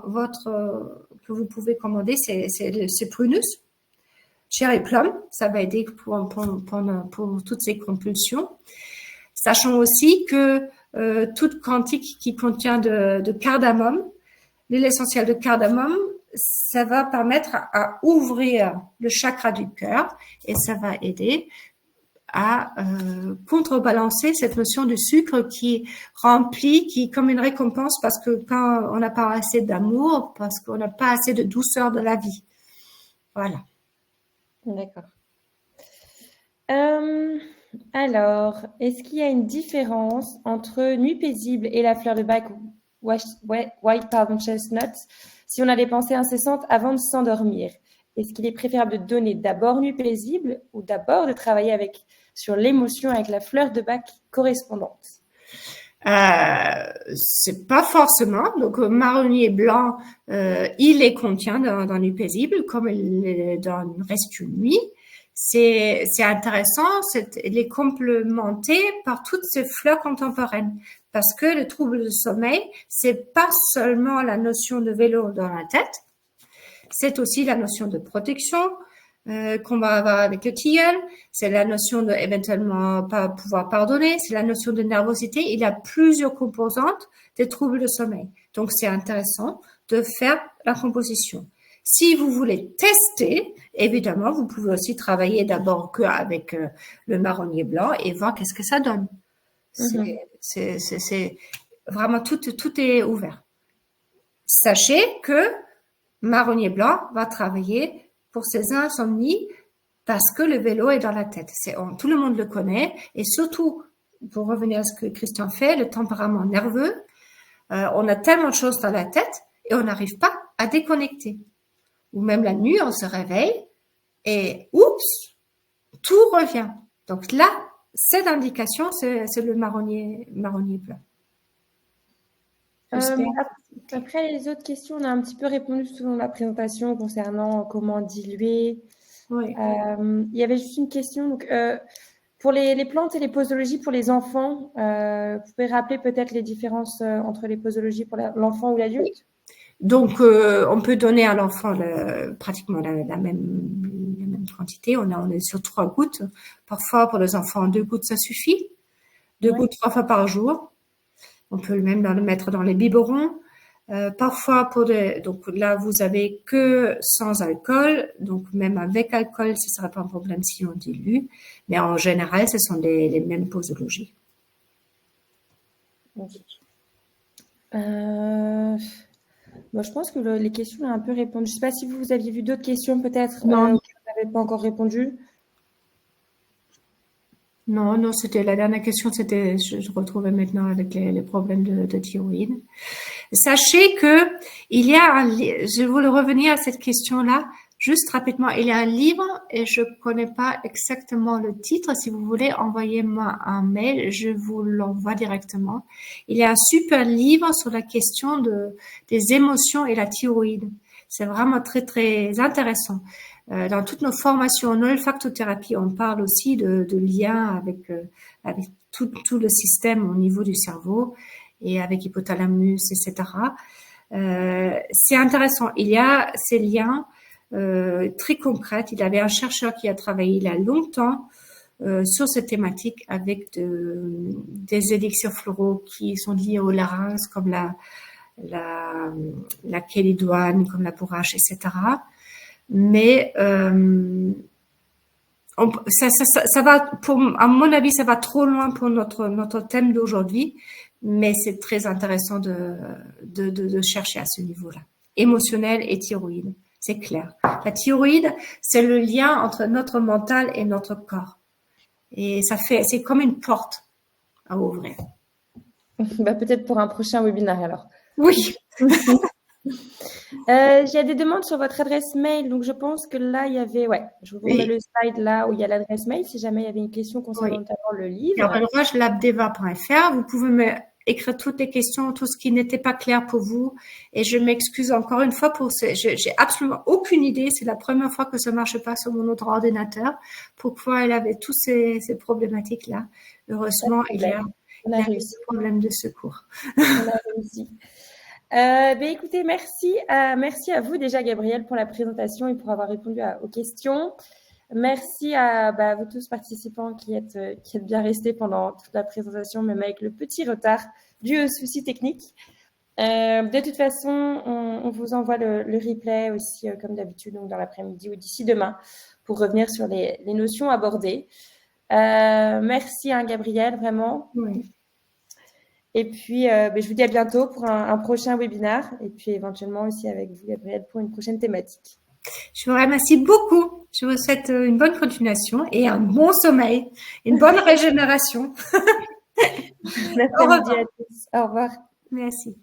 Speaker 1: que vous pouvez commander, c'est Prunus, Cherry Plum, ça va aider pour toutes ces compulsions. Sachant aussi que toute quantique qui contient de cardamome, l'huile essentielle de cardamome, ça va permettre à ouvrir le chakra du cœur et ça va aider à contrebalancer cette notion du sucre qui remplit, qui comme une récompense parce que quand on n'a pas assez d'amour, parce qu'on n'a pas assez de douceur de la vie. Voilà.
Speaker 2: D'accord. Alors, est-ce qu'il y a une différence entre nuit paisible et la fleur de bac White Palm Chestnut si on a des pensées incessantes avant de s'endormir? Est-ce qu'il est préférable de donner d'abord nuit paisible ou d'abord de travailler sur l'émotion avec la fleur de bac correspondante?
Speaker 1: C'est pas forcément. Donc, marronnier blanc, il les contient dans nuit paisible, comme il est dans Reste une nuit. C'est intéressant, il est complémenté par toutes ces fleurs contemporaines. Parce que le trouble de sommeil, c'est pas seulement la notion de vélo dans la tête, c'est aussi la notion de protection qu'on va avoir avec le tilleul, c'est la notion de éventuellement pas pouvoir pardonner, c'est la notion de nervosité. Il y a plusieurs composantes des troubles de sommeil. Donc, c'est intéressant de faire la composition. Si vous voulez tester, évidemment, vous pouvez aussi travailler d'abord avec le marronnier blanc et voir qu'est-ce que ça donne. C'est vraiment tout est ouvert. Sachez que marronnier blanc va travailler pour ces insomnies parce que le vélo est dans la tête. Tout le monde le connaît et surtout, pour revenir à ce que Christian fait, le tempérament nerveux, on a tellement de choses dans la tête et on n'arrive pas à déconnecter. Ou même la nuit, on se réveille et oups, tout revient. Donc là, cette indication, c'est le marronnier blanc.
Speaker 2: Après les autres questions, on a un petit peu répondu tout au long de la présentation concernant comment diluer.
Speaker 1: Oui.
Speaker 2: Il y avait juste une question. Donc, pour les plantes et les posologies pour les enfants, vous pouvez rappeler peut-être les différences entre les posologies pour l'enfant ou l'adulte?
Speaker 1: Oui. Donc, on peut donner à l'enfant pratiquement la même quantité. On est sur 3 gouttes. Parfois, pour les enfants, 2 gouttes, ça suffit. 2 gouttes 3 fois par jour. On peut même le mettre dans les biberons. Parfois, donc là, vous avez que sans alcool. Donc, même avec alcool, ce ne sera pas un problème si on dilue. Mais en général, ce sont les mêmes posologies.
Speaker 2: Okay. Moi, je pense que les questions ont un peu répondu. Je ne sais pas si vous aviez vu d'autres questions peut-être
Speaker 1: Non.
Speaker 2: auxquelles vous n'avez pas encore répondu.
Speaker 1: Non, non, c'était la dernière question, c'était, je retrouvais maintenant avec les problèmes de thyroïde. Sachez que il y a je voulais revenir à cette question-là, juste rapidement. Il y a un livre et je connais pas exactement le titre. Si vous voulez, envoyez-moi un mail, je vous l'envoie directement. Il y a un super livre sur la question des émotions et la thyroïde. C'est vraiment très, très intéressant. Dans toutes nos formations en olfactothérapie, on parle aussi de liens avec tout le système au niveau du cerveau et avec hypothalamus, etc. C'est intéressant. Il y a ces liens très concrets. Il y avait un chercheur qui a travaillé il y a longtemps sur cette thématique avec des élixirs floraux qui sont liés au larynx, comme la chélidoine, comme la bourrache, etc. Mais ça va, à mon avis, ça va trop loin pour notre thème d'aujourd'hui, mais c'est très intéressant de chercher à ce niveau-là. Émotionnel et thyroïde, c'est clair. La thyroïde, c'est le lien entre notre mental et notre corps. Et c'est comme une porte à ouvrir.
Speaker 2: Bah, peut-être pour un prochain webinaire alors.
Speaker 1: Oui.
Speaker 2: J'ai des demandes sur votre adresse mail, donc je pense que là, il y avait, je vous remets le slide là où il y a l'adresse mail, si jamais il y avait une question concernant notamment le livre.
Speaker 1: labdeva.fr, vous pouvez me écrire toutes les questions, tout ce qui n'était pas clair pour vous, et je m'excuse encore une fois j'ai absolument aucune idée, c'est la première fois que ça marche pas sur mon autre ordinateur, pourquoi elle avait tous ces problématiques-là. Heureusement, il y a des problèmes de secours.
Speaker 2: On a réussi. Écoutez, merci à vous déjà, Gabrielle, pour la présentation et pour avoir répondu aux questions. Merci à vous tous participants qui êtes bien restés pendant toute la présentation, même avec le petit retard dû aux soucis techniques. De toute façon, on vous envoie le replay aussi, comme d'habitude, donc dans l'après-midi ou d'ici demain, pour revenir sur les notions abordées. Merci, Gabrielle, vraiment.
Speaker 1: Oui.
Speaker 2: Et puis, je vous dis à bientôt pour un prochain webinaire et puis éventuellement aussi avec vous, Gabrielle, pour une prochaine thématique.
Speaker 1: Je vous remercie beaucoup. Je vous souhaite une bonne continuation et un bon sommeil, une bonne régénération.
Speaker 2: Bon après-midi à tous. Au revoir.
Speaker 1: Merci.